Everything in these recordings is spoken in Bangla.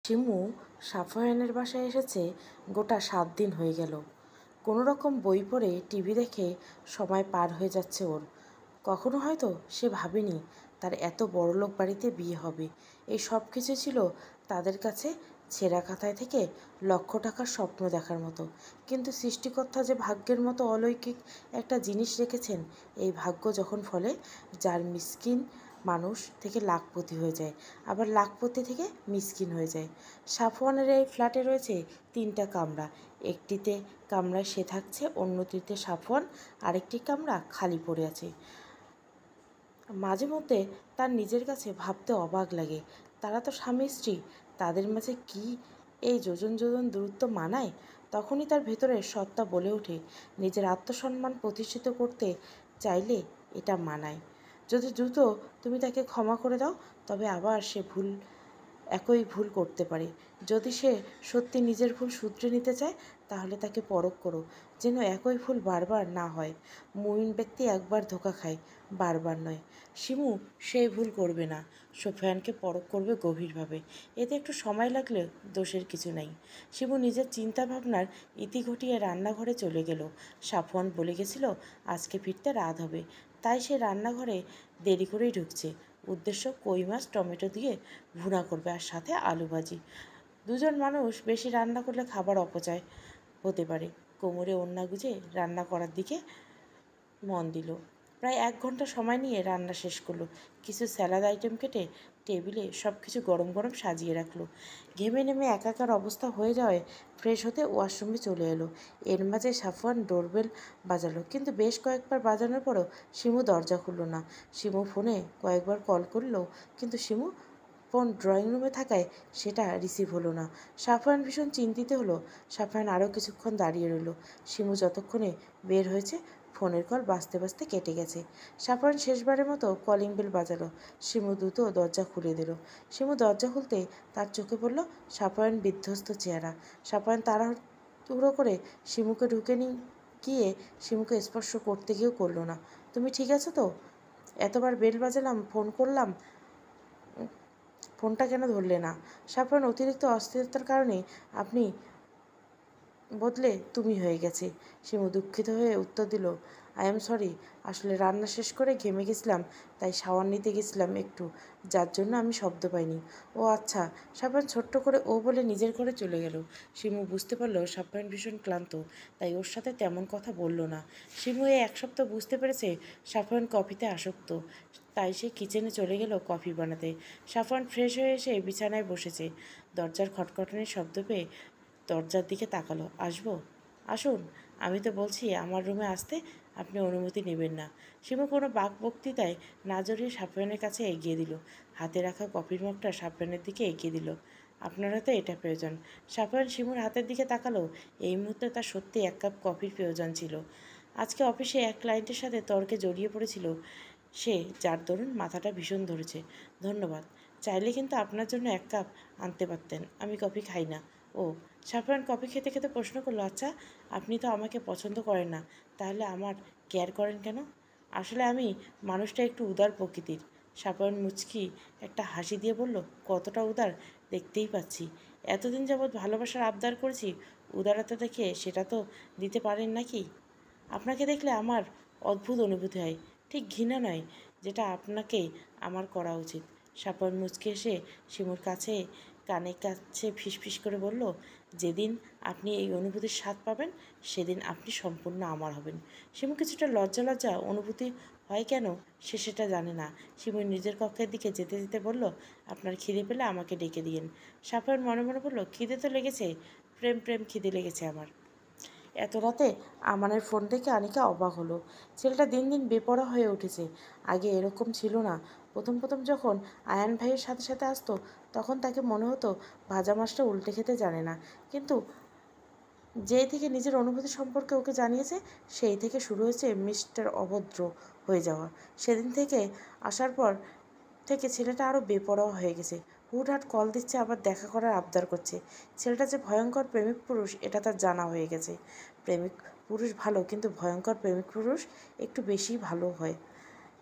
শিমু সাফওয়ানের বাসায় এসেছে গোটা 7 দিন হয়ে গেল। কোনো রকম বই পড়ে টিভি দেখে সময় পার হয়ে যাচ্ছে ওর। কখনো হয়তো সে ভাবেনি তার এত বড়লোক বাড়িতে বিয়ে হবে। এই সব কিছু ছিল তাদের কাছে ছেঁড়া খাতায় থেকে লক্ষ টাকার স্বপ্ন দেখার মতো। কিন্তু সৃষ্টিকর্তা যে ভাগ্যের মতো অলৌকিক একটা জিনিস রেখেছেন, এই ভাগ্য যখন ফলে, যার মিসকিন মানুষ থেকে লাখপতি হয়ে যায়, আবার লাখপতি থেকে মিসকিন হয়ে যায়। সাফওয়ানের এই ফ্ল্যাটে রয়েছে 3টা কামরা। একটিতে কামরায় সে থাকছে, অন্যটিতে সাফওয়ান, আরেকটি কামরা খালি পড়ে আছে। মাঝে মধ্যে তার নিজের কাছে ভাবতে অবাক লাগে, তারা তো স্বামী স্ত্রী, তাদের মাঝে কি এই যোজন যোজন দূরত্ব মানায়? তখনই তার ভেতরে সত্তা বলে ওঠে, নিজের আত্মসম্মান প্রতিষ্ঠিত করতে চাইলে এটা মানায়। যদি দ্রুত তুমি তাকে ক্ষমা করে দাও, তবে আবার সে একই ভুল করতে পারে। যদি সে সত্যি নিজের ভুল শুধরে নিতে চায়, তাহলে তাকে পরখ করো, যেন একই ভুল বারবার না হয়। মুমিন ব্যক্তি একবার ধোঁকা খায়, বারবার নয়। শিমু সেই ভুল করবে না, সোফিয়ানকে পরখ করবে গভীরভাবে। এতে একটু সময় লাগলে দোষের কিছু নাই। শিমু নিজের চিন্তা ভাবনার ইতি ঘটিয়ে রান্নাঘরে চলে গেল। সাফওয়ান বলে গেছিল আজকে ফিরতে রাত হবে, তাই সে রান্নাঘরে দেরি করেই ঢুকছে। উদ্দেশ্য কই মাছ টমেটো দিয়ে ভুনা করবে, আর সাথে আলু ভাজি। দুজন মানুষ বেশি রান্না করলে খাবার অপচয় হতে পারে। কোমরে ওড়না গুজে রান্না করার দিকে মন দিল। প্রায় 1 ঘন্টা সময় নিয়ে রান্না শেষ করলো। কিছু স্যালাড আইটেম কেটে টেবিলে সব কিছু গরম গরম সাজিয়ে রাখলো। ঘেমে নেমে একাকার অবস্থা হয়ে যাওয়ায় ফ্রেশ হতে ওয়াশরুমে চলে এলো। এর মাঝে সাফওয়ান ডোরবেল বাজালো, কিন্তু বেশ কয়েকবার বাজানোর পরও শিমু দরজা খুলল না। শিমু ফোনে কয়েকবার কল করলো, কিন্তু শিমু ফোন ড্রয়িং রুমে থাকায় সেটা রিসিভ হলো না। সাফওয়ান ভীষণ চিন্তিত হলো। সাফওয়ান আরও কিছুক্ষণ দাঁড়িয়ে রইল। শিমু যতক্ষণে বের হয়েছে, ফোনের কল বাজতে বাজতে কেটে গেছে। সাফওয়ান শেষবারের মতো কলিং বেল বাজালো। শিমু দ্রুত দরজা খুলে দিল। শিমু দরজা খুলতে তার চোখে পড়ল সাফওয়ান বিধ্বস্ত চেহারা। সাফওয়ান তাড়াহুড়ো করে শিমুকে গিয়ে শিমুকে স্পর্শ করতে গিয়েও করল না। তুমি ঠিক আছো তো? এতবার বেল বাজালাম, ফোন করলাম, ফোনটা কেন ধরলে না? সাফওয়ান অতিরিক্ত অস্থিরতার কারণে আপনি বদলে তুমি হয়ে গেছে। শিমু দুঃখিত হয়ে উত্তর দিল, আই এম সরি, আসলে রান্না শেষ করে ঘেমে গেছিলাম, তাই শাওয়ার নিতে গেছিলাম একটু, যার জন্য আমি শব্দ পাইনি। ও আচ্ছা। সাফওয়ান ছোট্ট করে ও বলে নিজের ঘরে চলে গেল। শিমু বুঝতে পারল সাফওয়ান ভীষণ ক্লান্ত, তাই ওর সাথে তেমন কথা বলল না। শিমু এই 1 সপ্তাহ বুঝতে পেরেছে সাফওয়ান কফিতে আসক্ত, তাই সে কিচেনে চলে গেল কফি বানাতে। সাফওয়ান ফ্রেশ হয়ে এসে বিছানায় বসেছে। দরজার খটখটানির শব্দ পেয়ে দরজার দিকে তাকালো। আসবো? আসুন। আমি তো বলছি আমার রুমে আসতে, আপনি অনুমতি নেবেন না। শিমু কোনো বক্তৃতায় না জড়িয়ে সাফওয়ানের কাছে এগিয়ে দিল। হাতে রাখা কফির মগটা সাফওয়ানের দিকে এগিয়ে দিল। আপনার হয়তো এটা প্রয়োজন। সাফওয়ান শিমুর হাতের দিকে তাকালো। এই মুহূর্তে তার সত্যি 1 কাপ কফির প্রয়োজন ছিল। আজকে অফিসে এক ক্লায়েন্টের সাথে তর্কে জড়িয়ে পড়েছিল সে, যার দরুন মাথাটা ভীষণ ধরেছে। ধন্যবাদ। চাইলে কিন্তু আপনার জন্য 1 কাপ আনতে পারতেন, আমি কফি খাই না। ও। সাফওয়ান কফি খেতে খেতে প্রশ্ন করলো, আচ্ছা, আপনি তো আমাকে পছন্দ করেন না, তাহলে আমার কেয়ার করেন কেন? আসলে আমি মানুষটা একটু উদার প্রকৃতির। সাফওয়ান মুচকি একটা হাসি দিয়ে বলল, কতটা উদার দেখতেই পাচ্ছি। এতদিন যাবৎ ভালোবাসার আবদার করেছি, উদারতা দেখে সেটা তো দিতে পারেন নাকি? আপনাকে দেখলে আমার অদ্ভুত অনুভূতি হয়, ঠিক ঘৃণা নয়, যেটা আপনাকে আমার করা উচিত। সাফওয়ান মুচকে এসে শিমুর কানের কাছে ফিসফিস করে বলল, যেদিন আপনি এই অনুভূতির স্বাদ পাবেন, সেদিন আপনি সম্পূর্ণ আমার হবেন। শিমু কিছুটা লজ্জা লজ্জা অনুভূতি হয় কেন সে সেটা জানে না। শিমু নিজের কক্ষের দিকে যেতে যেতে বলল, আপনার খিদে পেলে আমাকে ডেকে দিয়েন। সাফওয়ান মনে মনে বলল, খিদে তো লেগেছে, প্রেম প্রেম খিদে লেগেছে আমার। এত রাতে আমানের ফোন দেখে আনিকা অবাক হলো। ছেলেটা দিন দিন বেপরোয়া হয়ে উঠেছে। আগে এরকম ছিল না। প্রথম প্রথম যখন আয়ান ভাইয়ের সাথে সাথে আসতো, তখন তাকে মনে হতো ভাজা মাছটা উল্টে খেতে জানে না। কিন্তু যেই থেকে নিজের অনুভূতি সম্পর্কে ওকে জানিয়েছে, সেই থেকে শুরু হয়েছে মিস্টার অভদ্র হয়ে যাওয়া। সেদিন থেকে আসার পর থেকে ছেলেটা আরও বেপরোয়া হয়ে গেছে। হুটহাট কল দিচ্ছে, আবার দেখা করার আবদার করছে। ছেলেটা যে ভয়ঙ্কর প্রেমিক পুরুষ, এটা তার জানা হয়ে গেছে। প্রেমিক পুরুষ ভালো, কিন্তু ভয়ঙ্কর প্রেমিক পুরুষ একটু বেশি ভালো হয়।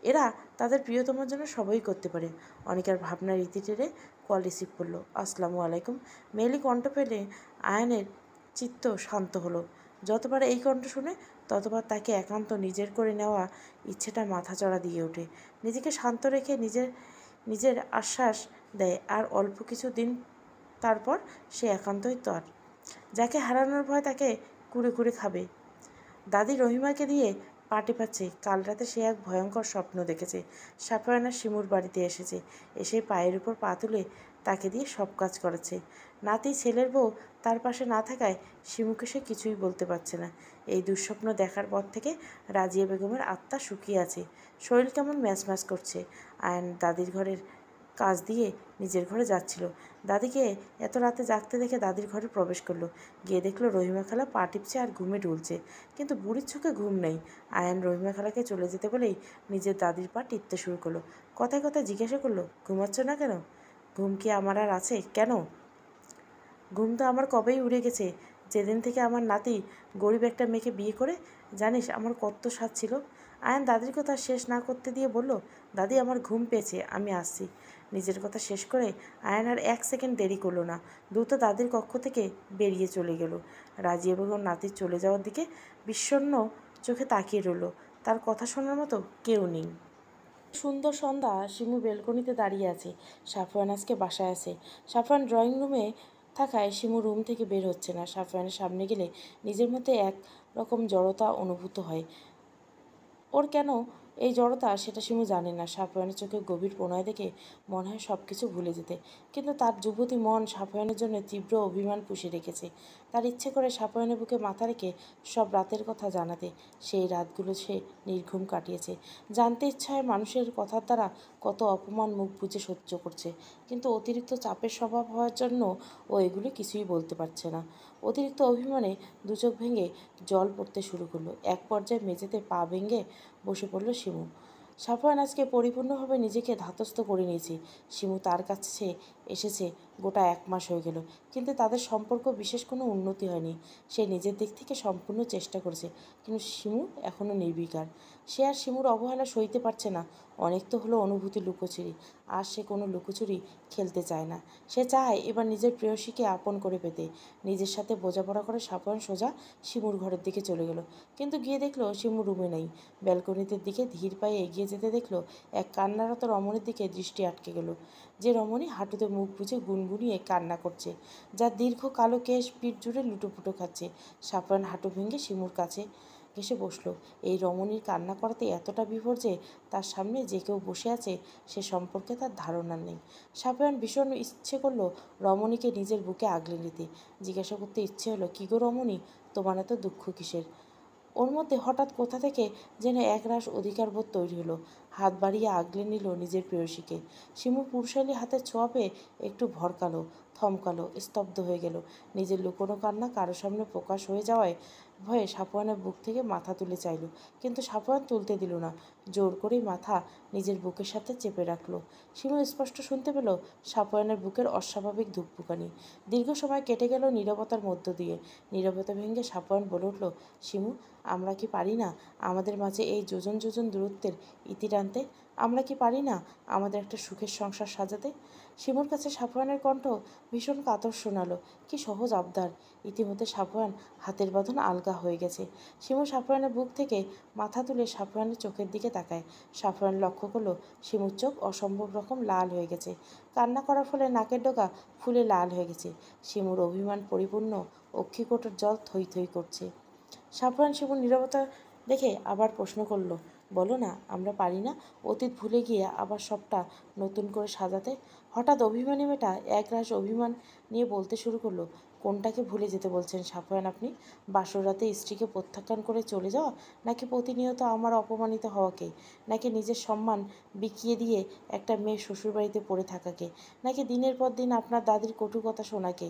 এরা তাদের প্রিয়তমার জন্য সবই করতে পারে। অনিকার ভাবনার ইতি টেনে কল রিসিভ করলো। আসসালামু আলাইকুম। মেয়েলি কণ্ঠ পেলে আয়ানের চিত্ত শান্ত হলো। যতবার এই কণ্ঠ শুনে ততবার তাকে একান্ত নিজের করে নেওয়া ইচ্ছেটা মাথাচড়া দিয়ে ওঠে। নিজেকে শান্ত রেখে নিজের আশ্বাস দেয় আর অল্প কিছু দিন তারপর সে একান্তই তার। যাকে হারানোর ভয় তাকে কুড়ে কুড়ে খাবে। দাদি রহিমাকে দিয়ে পাটি পাচ্ছে। কাল রাতে সে এক ভয়ঙ্কর স্বপ্ন দেখেছে। সাফওয়ানা শিমুর বাড়িতে এসেছে, এসে পায়ের উপর পা তুলে তাকে দিয়ে সব কাজ করাচ্ছে। নাতি ছেলের বউ তার পাশে না থাকায় শিমুকে সে কিছুই বলতে পারছে না। এই দুঃস্বপ্ন দেখার পর থেকে রাজিয়া বেগমের আত্মা শুকিয়ে আছে। শরীর কেমন ম্যাচ ম্যাচ করছে। আয়ন দাদির ঘরের কাজ দিয়ে নিজের ঘরে যাচ্ছিল। দাদিকে এত রাতে জাগতে দেখে দাদির ঘরে প্রবেশ করলো। গিয়ে দেখলো রহিমা খালা পা টিপছে আর ঘুমে ঢুলছে, কিন্তু বুড়ির চোখে ঘুম নেই। আয়ান রহিমা খালাকে চলে যেতে বলেই নিজের দাদির পা টিপতে শুরু করলো। কথায় কথায় জিজ্ঞাসা করলো, ঘুমাচ্ছ না কেন? ঘুম কি আমার আর আছে? কেন? ঘুম তো আমার কবেই উড়ে গেছে, যেদিন থেকে আমার নাতি গরিব একটা মেয়েকে বিয়ে করে। জানিস আমার কত স্বাদ ছিল। আয়ান দাদির কথা শেষ না করতে দিয়ে বলল, দাদি আমার ঘুম পেয়েছে, আমি আসছি। নিজের কথা শেষ করে আয়ান আর 1 সেকেন্ড দেরি করলো না, দ্রুত দাদির কক্ষ থেকে বেরিয়ে চলে গেল। রাজিয়া বেগম নাতির চলে যাওয়ার দিকে বিষণ্ণ চোখে তাকিয়ে রইল। তার কথা শোনার মতো কেউ নেই। সুন্দর সন্ধ্যা। শিমু বেলকনিতে দাঁড়িয়ে আছে। সাফওয়ান আজকে বাসায় আছে। সাফওয়ান ড্রয়িং রুমে থাকায় শিমু রুম থেকে বের হচ্ছে না। সাফওয়ানের সামনে গেলে নিজের মধ্যে এক রকম জড়তা অনুভূত হয়। ওর কেন এই জড়তা সেটা শিমু জানে না। সাফওয়ানের চোখে গভীর প্রণয় দেখে মনে হয় সব কিছু ভুলে যেতে, কিন্তু তার যুবতী মন সাফওয়ানের জন্য তীব্র অভিমান পুষে রেখেছে। তার ইচ্ছে করে সাফওয়ানের বুকে মাথা রেখে সব রাতের কথা জানাতে। সেই রাতগুলো সে নির্ঘুম কাটিয়েছে। জানতে ইচ্ছা হয় মানুষের কথার দ্বারা কত অপমান মুখ বুজে সহ্য করছে, কিন্তু অতিরিক্ত চাপের স্বভাব হওয়ার জন্য ও এগুলি কিছুই বলতে পারছে না। অতিরিক্ত অভিমানে দু চোখ ভেঙে জল পড়তে শুরু করলো। এক পর্যায়ে মেঝেতে পা ভেঙে বসে পড়ল শিমু। সাফওয়ান আজকে পরিপূর্ণভাবে নিজেকে ধাতস্থ করে নিয়েছে। শিমু তার কাছে এসেছে গোটা 1 মাস হয়ে গেল, কিন্তু তাদের সম্পর্ক বিশেষ কোনো উন্নতি হয়নি। সে নিজের দিক থেকে সম্পূর্ণ চেষ্টা করেছে, কিন্তু শিমু এখনও নির্বিকার। সে আর শিমুর অবহেলা সইতে পারছে না। অনেক তো হলো অনুভূতি লুকোচুরি, আর সে কোনো লুকোচুরি খেলতে চায় না। সে চায় এবার নিজের প্রেয়সীকে আপন করে পেতে। নিজের সাথে বোঝাপড়া করে সাফওয়ান সোজা শিমুর ঘরের দিকে চলে গেল, কিন্তু গিয়ে দেখলো শিমু রুমে নেই। ব্যালকনিতে দিকে ধীর পায়ে এগিয়ে যেতে দেখলো এক কান্নারত রমণীর দিকে দৃষ্টি আটকে গেল। যে রমণী হাঁটুতে মুখ বুজে গুনগুনিয়ে কান্না করছে, যার দীর্ঘ কালো কেশ পিঠ জুড়ে লুটোপুটো খাচ্ছে। সাফওয়ান হাঁটু ভেঙে শিমুর কাছে ঘেসে বসলো। এই রমণীর কান্না করাতে এতটা বিভোর যে তার সামনে যে কেউ বসে আছে সে সম্পর্কে তার ধারণা নেই। সাফওয়ান ভীষণ ইচ্ছে করলো রমণীকে নিজের বুকে আগলে নিতে। জিজ্ঞাসা করতে ইচ্ছে হলো, কী গো রমণী, তোমার এত দুঃখ কিসের? ওর মধ্যে হঠাৎ কোথা থেকে যেন একরাশ অধিকারবোধ তৈরি হলো। হাত বাড়িয়ে আগলে নিল নিজের প্রেয়সীকে। শিমু পুরুষালী হাতের ছোঁয়া পেয়ে একটু ভরকালো, থমকালো, স্তব্ধ হয়ে গেল। নিজের লুকোনো কান্না কারো সামনে প্রকাশ হয়ে যাওয়ায় ভয়ে সাফওয়ানের বুক থেকে মাথা তুলে চাইল, কিন্তু সাফওয়ান তুলতে দিল না। জোর করেই মাথা নিজের বুকের সাথে চেপে রাখলো। শিমু স্পষ্ট শুনতে পেল সাফওয়ানের বুকের অস্বাভাবিক ধুকপুকানি। দীর্ঘ সময় কেটে গেল নীরবতার মধ্য দিয়ে। নীরবতা ভেঙে সাফওয়ান বলে উঠল, শিমু, আমরা কি পারি না আমাদের মাঝে এই যোজন যোজন দূরত্বের ইতি টানতে? আমরা কি পারি না আমাদের একটা সুখের সংসার সাজাতে? শিমুর কাছে সাফওয়ানের কণ্ঠ ভীষণ কাতর শোনালো। কি সহজ আবদার! ইতিমধ্যে সাফওয়ান হাতের বাঁধন আলগা হয়ে গেছে। শিমু সাফওয়ানের বুক থেকে মাথা তুলে সাফওয়ানের চোখের দিকে তাকায়। সাফওয়ান লক্ষ্য করলো শিমুর চোখ অসম্ভব রকম লাল হয়ে গেছে। কান্না করার ফলে নাকের ডগা ফুলে লাল হয়ে গেছে। শিমুর অভিমান পরিপূর্ণ অক্ষিকোটের জল থই থই করছে। সাফওয়ান শিমুর নীরবতা দেখে আবার প্রশ্ন করল, বলো না আমরা পারি না অতীত ভুলে গিয়ে আবার সবটা নতুন করে সাজাতে? হঠাৎ অভিমানী মেয়েটা একরাশ অভিমান নিয়ে বলতে শুরু করলো, কোনটাকে ভুলে যেতে বলছেন সাফওয়ান আপনি? বাসর রাতে স্ত্রীকে প্রত্যাখ্যান করে চলে যাওয়া, নাকি প্রতিনিয়ত আমার অপমানিত হওয়াকে, নাকি নিজের সম্মান বিকিয়ে দিয়ে একটা মেয়ে শ্বশুরবাড়িতে পড়ে থাকাকে, নাকি দিনের পর দিন আপনার দাদির কটু কথা শোনাকে?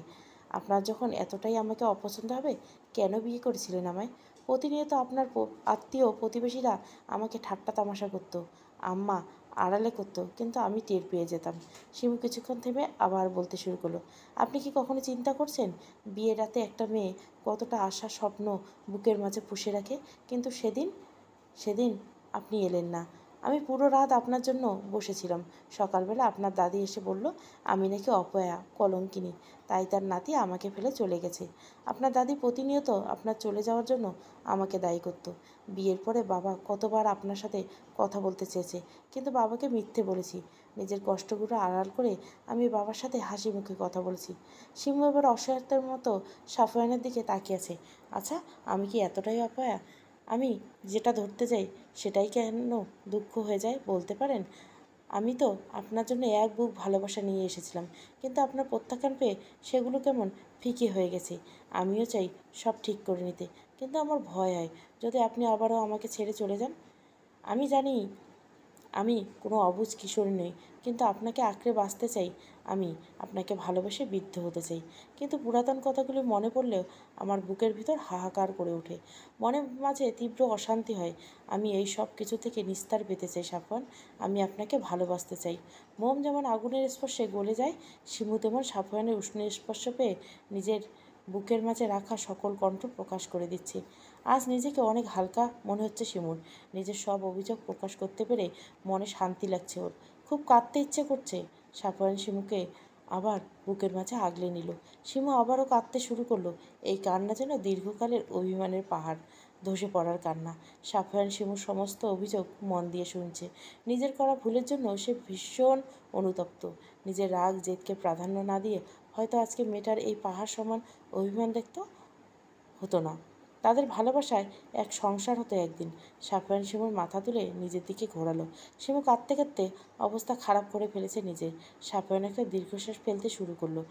আপনার যখন এতটাই আমাকে অপছন্দ হবে কেন বিয়ে করেছিলেন আমায়? প্রতিনিয়ত আপনার আত্মীয় প্রতিবেশীরা আমাকে ঠাট্টা তামাশা করতো, আম্মা আড়ালে করতো, কিন্তু আমি টের পেয়ে যেতাম। শিমু কিছুক্ষণ থেমে আবার বলতে শুরু করলো, আপনি কি কখনো চিন্তা করছেন বিয়ের রাতে একটা মেয়ে কতটা আশা স্বপ্ন বুকের মাঝে পুষে রাখে? কিন্তু সেদিন সেদিন আপনি এলেন না। আমি পুরো রাত আপনার জন্য বসেছিলাম। সকালবেলা আপনার দাদি এসে বলল আমি নাকি অপয়া, কলঙ্কিনী, তাই তার নাতি আমাকে ফেলে চলে গেছে। আপনার দাদি প্রতিনিয়ত আপনার চলে যাওয়ার জন্য আমাকে দায়ী করত। বিয়ের পরে বাবা কতবার আপনার সাথে কথা বলতে চেয়েছে, কিন্তু বাবাকে মিথ্যে বলেছি। নিজের কষ্টগুলো আড়াল করে আমি বাবার সাথে হাসি মুখে কথা বলেছি। শিমু এবার অসহায়তার মতো সাফওয়ানের দিকে তাকিয়ে আছে। আচ্ছা, আমি কি এতটাই অপয়া? আমি যেটা ধরতে যাই সেটাই কেন দুঃখ হয়ে যায় বলতে পারেন? আমি তো আপনার জন্য এক বুক ভালোবাসা নিয়ে এসেছিলাম, কিন্তু আপনার প্রত্যাখ্যান পেয়ে সেগুলো কেমন ফিকে হয়ে গেছে। আমিও চাই সব ঠিক করে নিতে, কিন্তু আমার ভয় হয় যদি আপনি আবারও আমাকে ছেড়ে চলে যান। আমি জানি আমি কোনো অবুঝ কিশোরী নই, কিন্তু আপনাকে আঁকড়ে বাঁচতে চাই। আমি আপনাকে ভালোবেসে বিদ্ধ হতে চাই, কিন্তু পুরাতন কথাগুলি মনে পড়লেও আমার বুকের ভিতর হাহাকার করে ওঠে। মনে মাঝে তীব্র অশান্তি হয়। আমি এই সব কিছু থেকে নিস্তার পেতে চাই সাফওয়ান। আমি আপনাকে ভালোবাসতে চাই। মোম যেমন আগুনের স্পর্শে গলে যায়, শিমু তেমন সাফওয়ানের উষ্ণ স্পর্শ পেয়ে নিজের বুকের মাঝে রাখা সকল কণ্ঠ প্রকাশ করে দিচ্ছে। আজ নিজেকে অনেক হালকা মনে হচ্ছে শিমুর। নিজের সব অভিযোগ প্রকাশ করতে পেরে মনে শান্তি লাগছে ওর। খুব কাঁদতে ইচ্ছে করছে। সাফওয়ান শিমুকে আবার বুকের মাঝে আগলে নিল। শিমু আবারও কাঁদতে শুরু করলো। এই কান্না যেন দীর্ঘকালের অভিমানের পাহাড় ধসে পড়ার কান্না। সাফওয়ান শিমুর সমস্ত অভিযোগ মন দিয়ে শুনছে। নিজের করা ভুলের জন্য সে ভীষণ অনুতপ্ত। নিজের রাগ জেদকে প্রাধান্য না দিয়ে হয়তো আজকে মেয়েটার এই পাহাড় সমান অভিমান দেখত হতো না। তাদের ভালোবাসায় এক সংসার হতো একদিন। সাফওয়ান শিমুর মাথা তুলে নিজের দিকে ঘোরালো। শিমু কাঁদতে কাঁদতে অবস্থা খারাপ করে ফেলেছে নিজের। সাফওয়ান একটা দীর্ঘশ্বাস ফেলতে শুরু করলো।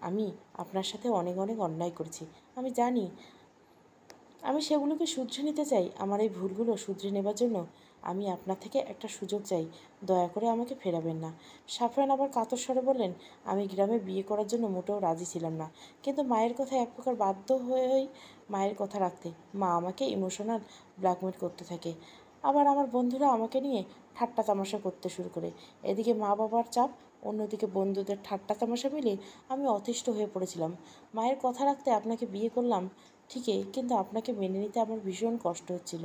আমি আপনার সাথে অনেক অনেক অন্যায় করেছি, আমি জানি। আমি সেগুলোকে শুধরে নিতে চাই। আমার এই ভুলগুলো শুধরে নেবার জন্য আমি আপনার থেকে একটা সুযোগ চাই। দয়া করে আমাকে ফেরাবেন না। সাফওয়ান আবার কাতর স্বরে বললেন, আমি গ্রামে বিয়ে করার জন্য মোটেও রাজি ছিলাম না, কিন্তু মায়ের কথায় এক প্রকার বাধ্য হয়েই মায়ের কথা রাখতে মা আমাকে ইমোশনাল ব্ল্যাকমেল করতে থাকে। আবার আমার বন্ধুরা আমাকে নিয়ে ঠাট্টা তামাশা করতে শুরু করে। এদিকে মা বাবার চাপ, অন্যদিকে বন্ধুদের ঠাট্টা তামাশা মিলিয়ে আমি অতিষ্ঠ হয়ে পড়েছিলাম। মায়ের কথা রাখতে আপনাকে বিয়ে করলাম ঠিকই, কিন্তু আপনাকে মেনে নিতে আমার ভীষণ কষ্ট হচ্ছিল।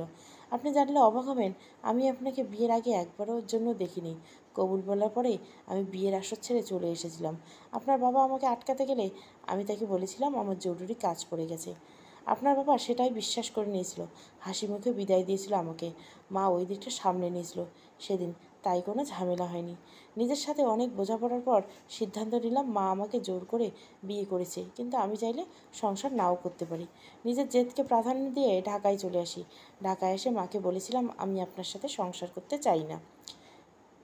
আপনি জানলে অবাক হবেন, আমি আপনাকে বিয়ের আগে একবারও জন্য দেখিনি। কবুল বলার পরেই আমি বিয়ের আসর ছেড়ে চলে এসেছিলাম। আপনার বাবা আমাকে আটকাতে গেলে আমি তাকে বলেছিলাম আমার জরুরি কাজ পড়ে গেছে। আপনার বাবা সেটাই বিশ্বাস করে নিয়েছিল, হাসি মুখে বিদায় দিয়েছিল আমাকে। মা ওই দিকটা সামলে নিয়েছিল সেদিন, তাই কোনো ঝামেলা হয়নি। নিজের সাথে অনেক বোঝাপড়ার পর সিদ্ধান্ত নিলাম মা আমাকে জোর করে বিয়ে করেছে, কিন্তু আমি চাইলে সংসার নাও করতে পারি। নিজের জেদকে প্রাধান্য দিয়ে ঢাকায় চলে আসি। ঢাকায় এসে মাকে বলেছিলাম আমি আপনার সাথে সংসার করতে চাই না।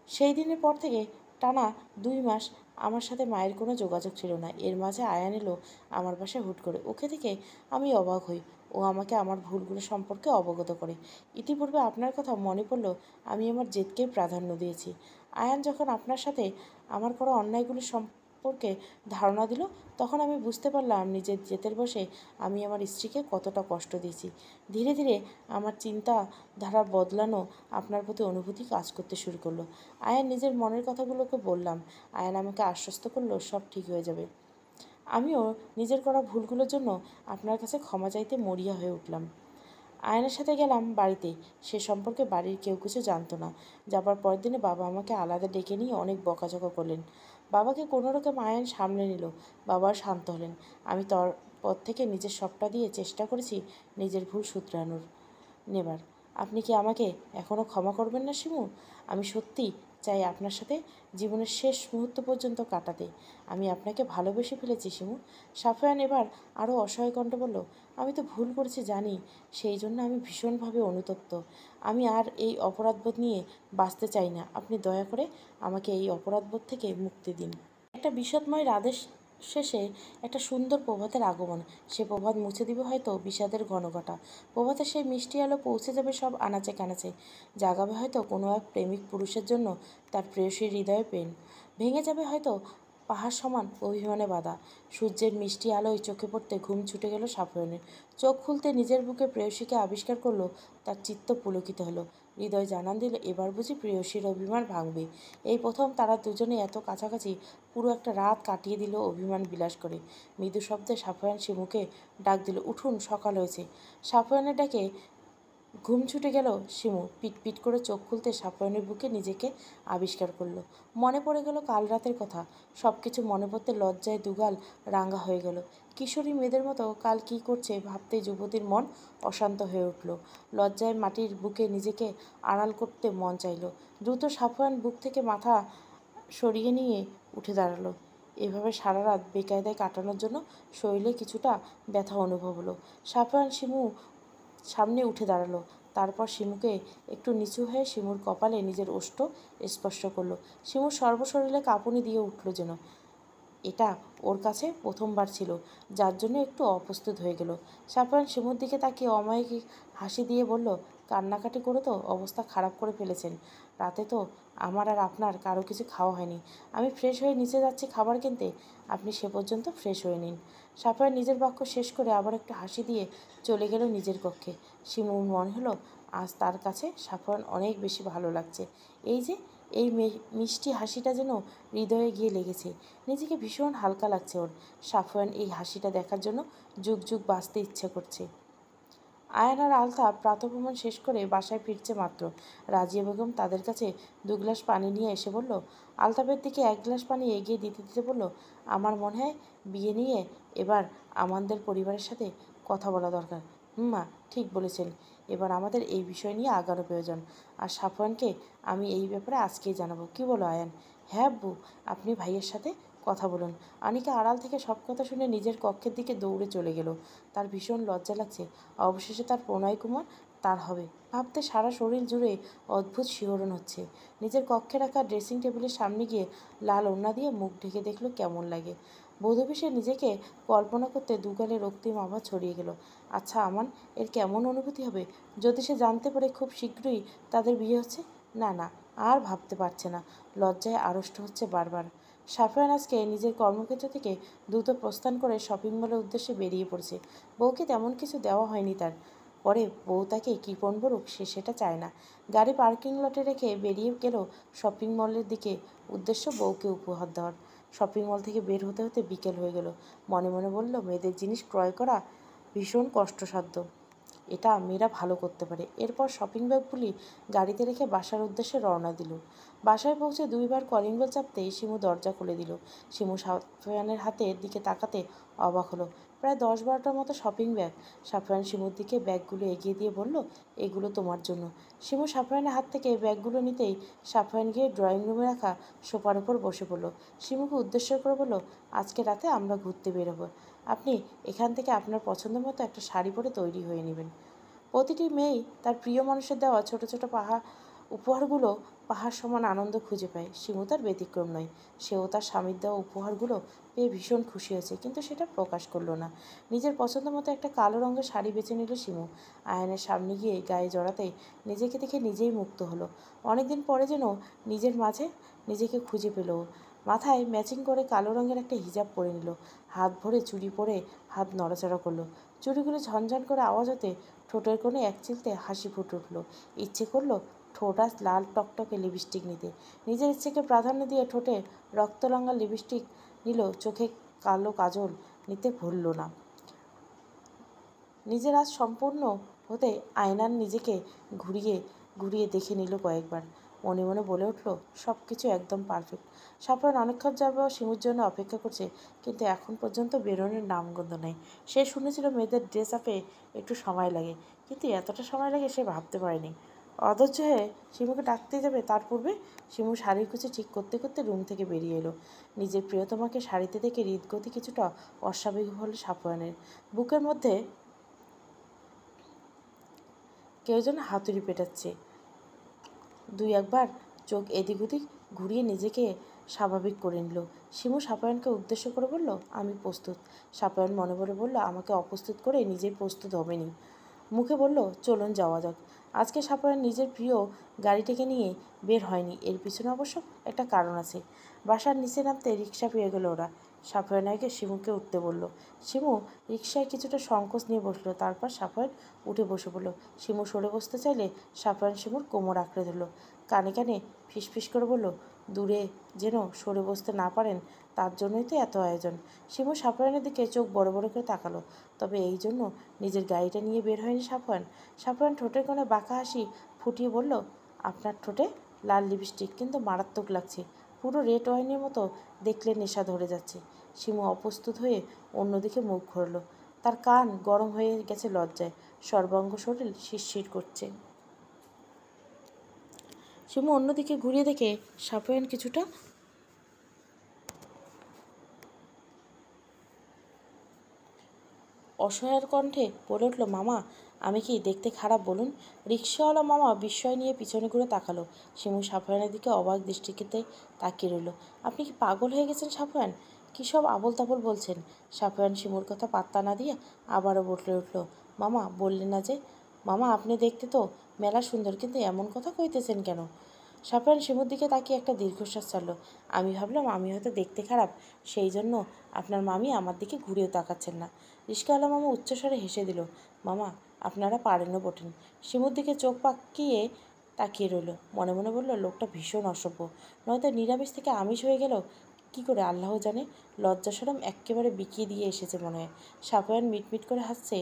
সেই দিনের পর থেকে টানা 2 মাস আমার সাথে মায়ের কোনো যোগাযোগ ছিল না। এর মাঝে আয়ান এলো আমার বাসায় হুট করে। ওকে দেখে আমি অবাক হই। ও আমাকে আমার ভুলগুলো সম্পর্কে অবগত করে। ইতিপূর্বে আপনার কথা মনে পড়লেও আমি আমার জেদকে প্রাধান্য দিয়েছি। আয়ান যখন আপনার সাথে আমার করা অন্যায়গুলো সম্পর্কে ধারণা দিল, তখন আমি বুঝতে পারলাম নিজের জেদের বশে আমি আমার স্ত্রীকে কতটা কষ্ট দিয়েছি। ধীরে ধীরে আমার চিন্তাধারা বদলানো, আপনার প্রতি অনুভূতি কাজ করতে শুরু করলো। আয়ান নিজের মনের কথাগুলোকে বললাম। আয়ান আমাকে আশ্বস্ত করলো সব ঠিক হয়ে যাবে। আমিও নিজের করা ভুলগুলোর জন্য আপনার কাছে ক্ষমা চাইতে মরিয়া হয়ে উঠলাম। আয়নের সাথে গেলাম বাড়িতে। সে সম্পর্কে বাড়ির কেউ কিছু জানতো না। যাবার পরের দিনে বাবা আমাকে আলাদা ডেকে নিয়ে অনেক বকাঝকা করলেন। বাবাকে কোনো রকম আয়ন সামলে নিল। বাবা শান্ত হলেন। আমি তারপর থেকে নিজের সবটা দিয়ে চেষ্টা করেছি নিজের ভুল শুধরানোর নেবার। আপনি কি আমাকে এখনও ক্ষমা করবেন না শিমু? আমি সত্যি চাই আপনার সাথে জীবনের শেষ মুহূর্ত পর্যন্ত কাটাতে। আমি আপনাকে ভালোবেসে ফেলেছি শিমু। সাফওয়ান এবার আরও অসহায় কণ্ঠে বলল, আমি তো ভুল করেছি জানি, সেই জন্য আমি ভীষণভাবে অনুতপ্ত। আমি আর এই অপরাধবোধ নিয়ে বাঁচতে চাই না। আপনি দয়া করে আমাকে এই অপরাধবোধ থেকে মুক্তি দিন। একটা বিষাদময় রাতের শেষে একটা সুন্দর প্রভাতের আগমন। সে প্রভাত মুছে দিবে হয়তো বিষাদের ঘনঘটা। প্রভাতে সেই মিষ্টি আলো পৌঁছে যাবে সব আনাচে কানাচে। জাগাবে হয়তো কোনো এক প্রেমিক পুরুষের জন্য তার প্রেয়সীর হৃদয়ে প্রেম। ভেঙে যাবে হয়তো পাহাড় সমান অভিমানে বাঁধা। সূর্যের মিষ্টি আলোয় চোখে পড়তে ঘুম ছুটে গেল সাফওয়ানের। চোখ খুলতে নিজের বুকে প্রেয়সীকে আবিষ্কার করলো। তার চিত্ত পুলকিত হলো। হৃদয় জানান দিল এবার বুঝি প্রেয়সীর অভিমান ভাঙবে। এই প্রথম তারা দুজনে এত কাছাকাছি। পুরো একটা রাত কাটিয়ে দিল অভিমান বিলাস করে। মৃদু শব্দে সাফওয়ান শিমুকে ডাক দিল, উঠুন, সকাল হয়েছে। সাফওয়ানের ডাকে ঘুম ছুটে গেল শিমু। পিট পিট করে চোখ খুলতে সাফওয়ানের বুকে নিজেকে আবিষ্কার করলো। মনে পড়ে গেল কাল রাতের কথা। সব কিছু মনে পড়তে লজ্জায় দুগাল রাঙা হয়ে গেল। কিশোরী মেয়েদের মতো কাল কী করছে ভাবতেই যুবতীর মন অশান্ত হয়ে উঠল। লজ্জায় মাটির বুকে নিজেকে আড়াল করতে মন চাইল। দ্রুত সাফওয়ান বুক থেকে মাথা সরিয়ে নিয়ে উঠে দাঁড়ালো। এভাবে সারা রাত বেকায়দায় কাটানোর জন্য শরীরে কিছুটা ব্যথা অনুভব হলো। সাফওয়ান শিমু সামনে উঠে দাঁড়ালো। তারপর শিমুকে একটু নিচু হয়ে শিমুর কপালে নিজের ওষ্ঠ স্পর্শ করলো। শিমুর সর্বশরীরে কাঁপুনি দিয়ে উঠল যেন। এটা ওর কাছে প্রথমবার ছিল, যার জন্য একটু অপ্রস্তুত হয়ে গেল। সাফওয়ান শিমুর দিকে তাকিয়ে অমায়িক হাসি দিয়ে বলল, কান্নাকাটি করে তো অবস্থা খারাপ করে ফেলেছেন। রাতে তো আমার আর আপনার কারো কিছু খাওয়া হয়নি। আমি ফ্রেশ হয়ে নিচে যাচ্ছি খাবার কিনতে, আপনি সে পর্যন্ত ফ্রেশ হয়ে নিন। সাফওয়ান নিজের বাক্য শেষ করে আবার একটু হাসি দিয়ে চলে গেল নিজের কক্ষে। শিমুর মনে হলো আজ তার কাছে সাফওয়ান অনেক বেশি ভালো লাগছে। এই যে এই মিষ্টি হাসিটা যেন হৃদয়ে গিয়ে লেগেছে। নিজেকে ভীষণ হালকা লাগছে ওর। সাফওয়ান এই হাসিটা দেখার জন্য যুগ যুগ বাঁচতে ইচ্ছে করছে। আয়ান আর আলতাফ প্রাতঃভ্রমণ শেষ করে বাসায় ফিরছে মাত্র। রাজিয়া বেগম তাদের কাছে 2 গ্লাস পানি নিয়ে এসে বলল, আলতাফের দিকে 1 গ্লাস পানি এগিয়ে দিতে দিতে বলল, আমার মনে হয় বিয়ে নিয়ে এবার আমাদের পরিবারের সাথে কথা বলা দরকার। মা ঠিক বলেছেন, এবার আমাদের এই বিষয় নিয়ে আগানো প্রয়োজন। আর সাফওয়ানকে আমি এই ব্যাপারে আজকেই জানাবো। কি বলো আয়ান? হ্যাঁ আব্বু, আপনি ভাইয়ের সাথে কথা বলুন। আনিকা আড়াল থেকে সব কথা শুনে নিজের কক্ষের দিকে দৌড়ে চলে গেল। তার ভীষণ লজ্জা লাগছে। অবশেষে তার প্রণয় কুমার তার হবে ভাবতে সারা শরীর জুড়ে অদ্ভুত শিহরণ হচ্ছে। নিজের কক্ষে রাখা ড্রেসিং টেবিলের সামনে গিয়ে লাল ওড়না দিয়ে মুখ ঢেকে দেখলো কেমন লাগে। বধূবেশে নিজেকে কল্পনা করতে দুগালে রক্তিম আভা ছড়িয়ে গেল। আচ্ছা আমান, এর কেমন অনুভূতি হবে যদি সে জানতে পারে খুব শীঘ্রই তাদের বিয়ে হচ্ছে? না না, আর ভাবতে পারছে না। লজ্জায় আড়ষ্ট হচ্ছে বারবার। সাফওয়ান আজকে নিজের কর্মক্ষেত্র থেকে দ্রুত প্রস্থান করে শপিং মলের উদ্দেশ্যে বেরিয়ে পড়ছে। বউকে তেমন কিছু দেওয়া হয়নি তার। পরে বউ তাকে কৃপণ বলুক সে সেটা চায় না। গাড়ি পার্কিং লটে রেখে বেরিয়ে গেল শপিং মলের দিকে, উদ্দেশ্য বউকে উপহার দেওয়ার। শপিং মল থেকে বের হতে হতে বিকেল হয়ে গেল। মনে মনে বলল, মেয়েদের জিনিস ক্রয় করা ভীষণ কষ্টসাধ্য, এটা মেয়েরা ভালো করতে পারে। এরপর শপিং ব্যাগগুলি গাড়িতে রেখে বাসার উদ্দেশ্যে রওনা দিল। বাসায় পৌঁছে 2 বার কলিং বেল চাপতেই শিমু দরজা খুলে দিল। শিমু সাফওয়ানের হাতের দিকে তাকাতে অবাক হলো। প্রায় 10-12টার মতো শপিং ব্যাগ। সাফওয়ান শিমুর দিকে ব্যাগগুলো এগিয়ে দিয়ে বলল, এগুলো তোমার জন্য। শিমু সাফওয়ানের হাত থেকে ব্যাগগুলো নিতেই সাফওয়ান গিয়ে ড্রয়িং রুমে রাখা সোফার উপর বসে পড়ল। শিমুকে উদ্দেশ্য করে বলল, আজকে রাতে আমরা ঘুরতে বেরোবো। আপনি এখান থেকে আপনার পছন্দ মতো একটা শাড়ি পরে তৈরি হয়ে নেবেন। প্রতিটি মেয়েই তার প্রিয় মানুষের দেওয়া ছোট ছোট উপহারগুলো পাহাড় সমান আনন্দ খুঁজে পায়। শিমু তার ব্যতিক্রম নয়। সেও তার স্বামীর দেওয়া উপহারগুলো পেয়ে ভীষণ খুশি হয়েছে, কিন্তু সেটা প্রকাশ করলো না। নিজের পছন্দ মতো একটা কালো রঙের শাড়ি বেছে নিল শিমু। আয়নের সামনে গিয়ে গায়ে জড়াতেই নিজেকে দেখে নিজেই মুগ্ধ হলো। অনেকদিন পরে যেন নিজের মাঝে নিজেকে খুঁজে পেল। মাথায় ম্যাচিং করে কালো রঙের একটা হিজাব পরে নিল। হাত ভরে চুড়ি পরে হাত নড়াচড়া করলো। চুড়িগুলো ঝনঝন করে আওয়াজ হতে ঠোঁটের কোণে এক চিলতে হাসি ফুটে উঠল। ইচ্ছে করলো ঠোঁট আজ লাল টকটকে লিপস্টিক নিতে। নিজের ইচ্ছেকে প্রাধান্য দিয়ে ঠোঁটে রক্তরঙা লিপস্টিক নিল, চোখে কালো কাজল নিতে ভুলল না। নিজের আজ সম্পূর্ণ হতে আয়নার নিজেকে ঘুরিয়ে ঘুরিয়ে দেখে নিল কয়েকবার। মনে মনে বলে উঠল, সব কিছু একদম পারফেক্ট। সাফওয়ান অনেকক্ষণ যাবত শিমুর জন্য অপেক্ষা করছে, কিন্তু এখন পর্যন্ত বেরোনোর নামগন্ধ নেই। সে শুনেছিল মেয়েদের ড্রেস আপে একটু সময় লাগে, কিন্তু এতটা সময় লাগে সে ভাবতে পারেনি। অধৈর্য হয়ে শিমুকে ডাকতে যাবে তার পূর্বে শিমু শাড়ির কুচি ঠিক করতে করতে রুম থেকে বেরিয়ে এলো। নিজের প্রিয়তমাকে শাড়িতে দেখে হৃদগতি কিছুটা অস্বাভাবিক হলো সাফওয়ানের। বুকের মধ্যে কেউ যেন হাতুড়ি পেটাচ্ছে। 2-1 বার চোখ এদিক ওদিক ঘুরিয়ে নিজেকে স্বাভাবিক করে নিল। শিমু সাফওয়ানকে উদ্দেশ্য করে বলল, আমি প্রস্তুত। সাফওয়ান মনে মনে বলল, আমাকে অপ্রস্তুত করে নিজেই প্রস্তুত হবেনি। মুখে বলল, চলুন যাওয়া যাক। আজকে সাফওয়ান নিজের প্রিয় গাড়িটিকে নিয়ে বের হয়নি। এর পিছনে অবশ্য একটা কারণ আছে। বাসার নিচে নামতে রিক্সা পেয়ে গেল ওরা। সাফওয়ান আগে শিমুকে উঠতে বলল। শিমু রিক্সায় কিছুটা সংকোচ নিয়ে বসলো। তারপর সাফওয়ান উঠে বসে পড়ল। শিমু সরে বসতে চাইলে সাফওয়ান শিমুর কোমর আঁকড়ে ধরল। কানে কানে ফিসফিস করে বলল, দূরে যেন সরে বসতে না পারেন তার জন্যই তো এত আয়োজন। শিমু সাফওয়ানের দিকে চোখ বড় বড় করে তাকালো। তবে এই জন্য নিজের গাড়িটা নিয়ে বের হয়নি সাফওয়ান? সাফওয়ান ঠোঁটের কোণে বাঁকা হাসি ফুটিয়ে বলল, আপনার ঠোঁটে লাল লিপস্টিক কিন্তু মারাত্মক লাগছে, পুরো রেড ওয়াইনের মতো, দেখলে নেশা ধরে যাচ্ছে। শিমু অপ্রস্তুত হয়ে অন্যদিকে মুখ ঘুরল। তার কান গরম হয়ে গেছে লজ্জায়, সর্বাঙ্গ শরীর শিরশির করছে। শিমু অন্যদিকে ঘুরিয়ে দেখে সাফওয়ান কিছুটা অসহায়ের কণ্ঠে বলে উঠল, মামা আমি কি দেখতে খারাপ বলুন? রিক্সাওয়ালা মামা বিস্ময় নিয়ে পিছনে ঘুরে তাকালো। শিমু সাফওয়ানের দিকে অবাক দৃষ্টিতে তাকিয়ে রইল। আপনি কি পাগল হয়ে গেছেন সাফওয়ান? কী সব আবোল তাবোল বলছেন? সাফওয়ান শিমুর কথা পাত্তা না দিয়ে আবারও বলে উঠল, মামা বললেন না যে? মামা আপনি দেখতে তো মেলা সুন্দর, কিন্তু এমন কথা কইতেছেন কেন? সাফওয়ান শিমুর দিকে তাকিয়ে একটা দীর্ঘশ্বাস ছাড়ল। আমি ভাবলাম আমি হয়তো দেখতে খারাপ, সেই জন্য আপনার মামি আমার দিকে ঘুরেও তাকাচ্ছেন না। রিস্কাওয়ালা মামা উচ্চস্বরে হেসে দিল। মামা আপনারা পারেনও বটেন। শিমুর দিকে চোখ পাকিয়ে তাকিয়ে রইল। মনে মনে বলল, লোকটা ভীষণ অসভ্য, নয়তো নিরামিষ থেকে আমিষ হয়ে গেল কি করে আল্লাহ জানে। লজ্জা শরম এক্কেবারে বিকিয়ে দিয়ে এসেছে মনে হয়। সাফওয়ান মিটমিট করে হাসছে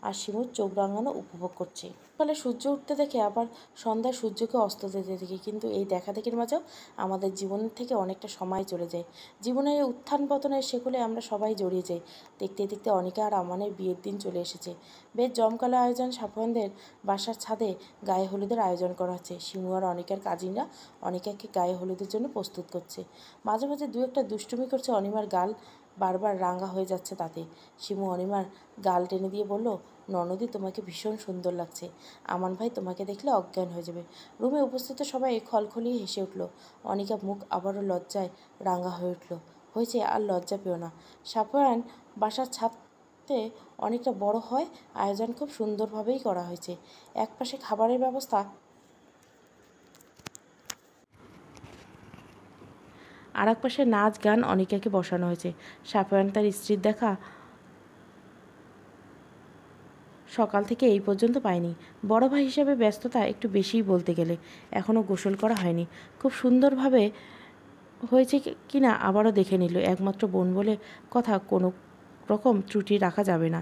আর শিমুর চোখ রাঙানো উপভোগ করছে। ফলে সূর্য উঠতে দেখে আবার সন্ধ্যায় সূর্যকে অস্ত যেতে দেখি, কিন্তু এই দেখাদেখির মাঝেও আমাদের জীবনের থেকে অনেকটা সময় চলে যায়। জীবনের উত্থান পতনের শেকলে আমরা সবাই জড়িয়ে যাই। দেখতে দেখতে অনিকা আর আমানের বিয়ের দিন চলে এসেছে। বেশ জমকালো আয়োজন। সাফওয়ানদের বাসার ছাদে গায়ে হলুদের আয়োজন করা হচ্ছে। শিমু আর অনিকার কাজিনরা অনিকাকে গায়ে হলুদের জন্য প্রস্তুত করছে। মাঝে মাঝে দু একটা দুষ্টুমি করছে। অনিমার গাল বারবার রাঙা হয়ে যাচ্ছে তাতে। শিমু অনিমার গাল টেনে দিয়ে বলল, ননদি তোমাকে ভীষণ সুন্দর লাগছে, আমান ভাই তোমাকে দেখলে অজ্ঞান হয়ে যাবে। রুমে উপস্থিত সবাই খলখলিয়ে হেসে উঠল। অনিকা মুখ আবারও লজ্জায় রাঙা হয়ে উঠল। হয়েছে, আর লজ্জা পেও না। সাফওয়ান বাসার ছাদে অনেকটা বড় হয়, আয়োজন খুব সুন্দরভাবেই করা হয়েছে। একপাশে খাবারের ব্যবস্থা, আর এক পাশে নাচ গান অনিকাকে বসানো হয়েছে। সাফওয়ান তার স্ত্রীর দেখা সকাল থেকে এই পর্যন্ত পাইনি। বড় ভাই হিসেবে ব্যস্ততা একটু বেশিই বলতে গেলে। এখনও গোসল করা হয়নি। খুব সুন্দরভাবে হয়েছে কি না আবারও দেখে নিল। একমাত্র বোন বলে কথা, কোনো রকম ত্রুটি রাখা যাবে না।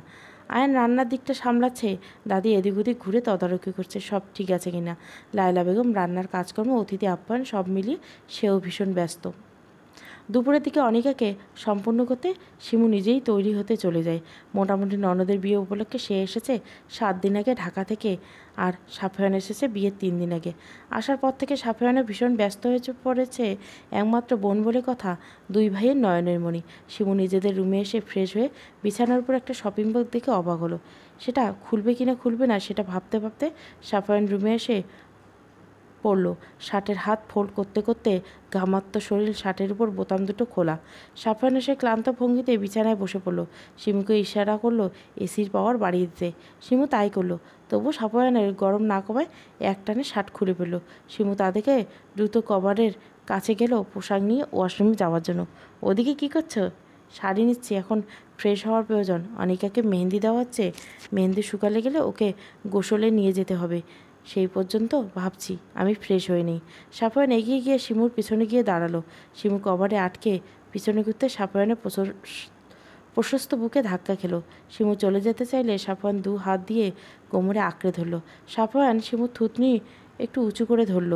আয়ন রান্নার দিকটা সামলাচ্ছে, দাদি এদিক ওদিক ঘুরে তদারকি করছে সব ঠিক আছে কিনা। লায়লা বেগম রান্নার কাজকর্ম, অতিথি আপ্যায়ন সব মিলিয়ে সেও ভীষণ ব্যস্ত। দুপুরের দিকে অনিকাকে সম্পূর্ণ করতে শিমু নিজেই তৈরি হতে চলে যায়। মোটামুটি ননদের বিয়ে উপলক্ষে সে এসেছে 7 দিন আগে ঢাকা থেকে, আর সাফওয়ান এসেছে বিয়ের 3 দিন আগে। আসার পর থেকে সাফওয়ানও ভীষণ ব্যস্ত হয়ে পড়েছে। একমাত্র বোন বলে কথা, 2 ভাইয়ের নয়নের মণি। শিমু নিজেদের রুমে এসে ফ্রেশ হয়ে বিছানার উপর একটা শপিং ব্যাগ দেখে অবাক হলো। সেটা খুলবে কিনা খুলবে না সেটা ভাবতে ভাবতে সাফওয়ান রুমে এসে পড়ল। শার্টের হাত ফোল্ড করতে করতে ঘামাত্ম শরীর, শার্টের উপর বোতাম দুটো খোলা। সাফওয়ান এসে ক্লান্ত ভঙ্গিতে বিছানায় বসে পড়ল। শিমুকে ইশারা করলো এসির পাওয়ার বাড়িয়ে দিতে। শিমু তাই করলো। তবু সাফওয়ানের গরম না কমায় একটানে শার্ট খুলে ফেলল। শিমু তা দেখে দ্রুত কভারের কাছে গেল পোশাক নিয়ে ওয়াশরুমে যাওয়ার জন্য। ওদিকে কী করছো? শাড়ি নিচ্ছি, এখন ফ্রেশ হওয়ার প্রয়োজন। অনিকাকে মেহেন্দি দেওয়া হচ্ছে, মেহেন্দি শুকালে গেলে ওকে গোসলে নিয়ে যেতে হবে, সেই পর্যন্ত ভাবছি আমি ফ্রেশ হয়ে নিই। সাফওয়ান এগিয়ে গিয়ে শিমুর পিছনে গিয়ে দাঁড়ালো। শিমু কভারে আটকে পিছনে ঘুরতে সাফওয়ানের প্রশস্ত বুকে ধাক্কা খেলো। শিমু চলে যেতে চাইলে সাফওয়ান 2 হাত দিয়ে কোমরে আঁকড়ে ধরল। সাফওয়ান শিমুর থুতনি একটু উঁচু করে ধরল।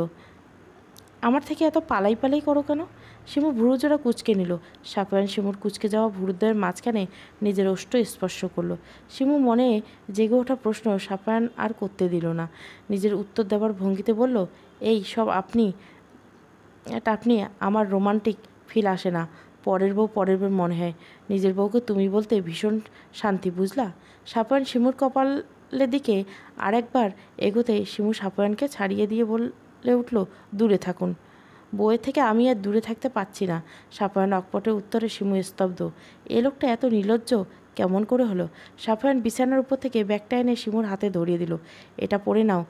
আমার থেকে এত পালাই পালাই করো কেন? শিমু ভুরুজোড়া কুঁচকে নিল। সাফওয়ান শিমুর কুঁচকে যাওয়া ভুরুদ্বয়ের মাঝখানে নিজের ওষ্ঠ স্পর্শ করলো। শিমু মনে জেগে ওঠা প্রশ্ন সাফওয়ান আর করতে দিল না। নিজের উত্তর দেওয়ার ভঙ্গিতে বলল, এই সব আপনি আমার রোমান্টিক ফিল আসে না। পরের বউ মনে হয়। নিজের বউকে তুমি বলতে ভীষণ শান্তি, বুঝলা? সাফওয়ান শিমুর কপালের দিকে আরেকবার এগোতে শিমু সাফওয়ানকে ছাড়িয়ে দিয়ে বলে উঠল, দূরে থাকুন। বউয়ের থেকে আমি আর দূরে থাকতে পারছি না। সাফওয়ান অকপটের উত্তরে শিমু স্তব্ধ। এ লোকটা এত নির্লজ্জ কেমন করে হলো? সাফওয়ান বিছানার উপর থেকে ব্যাগটা এনে শিমুর হাতে ধরিয়ে দিল। এটা পরে নাও,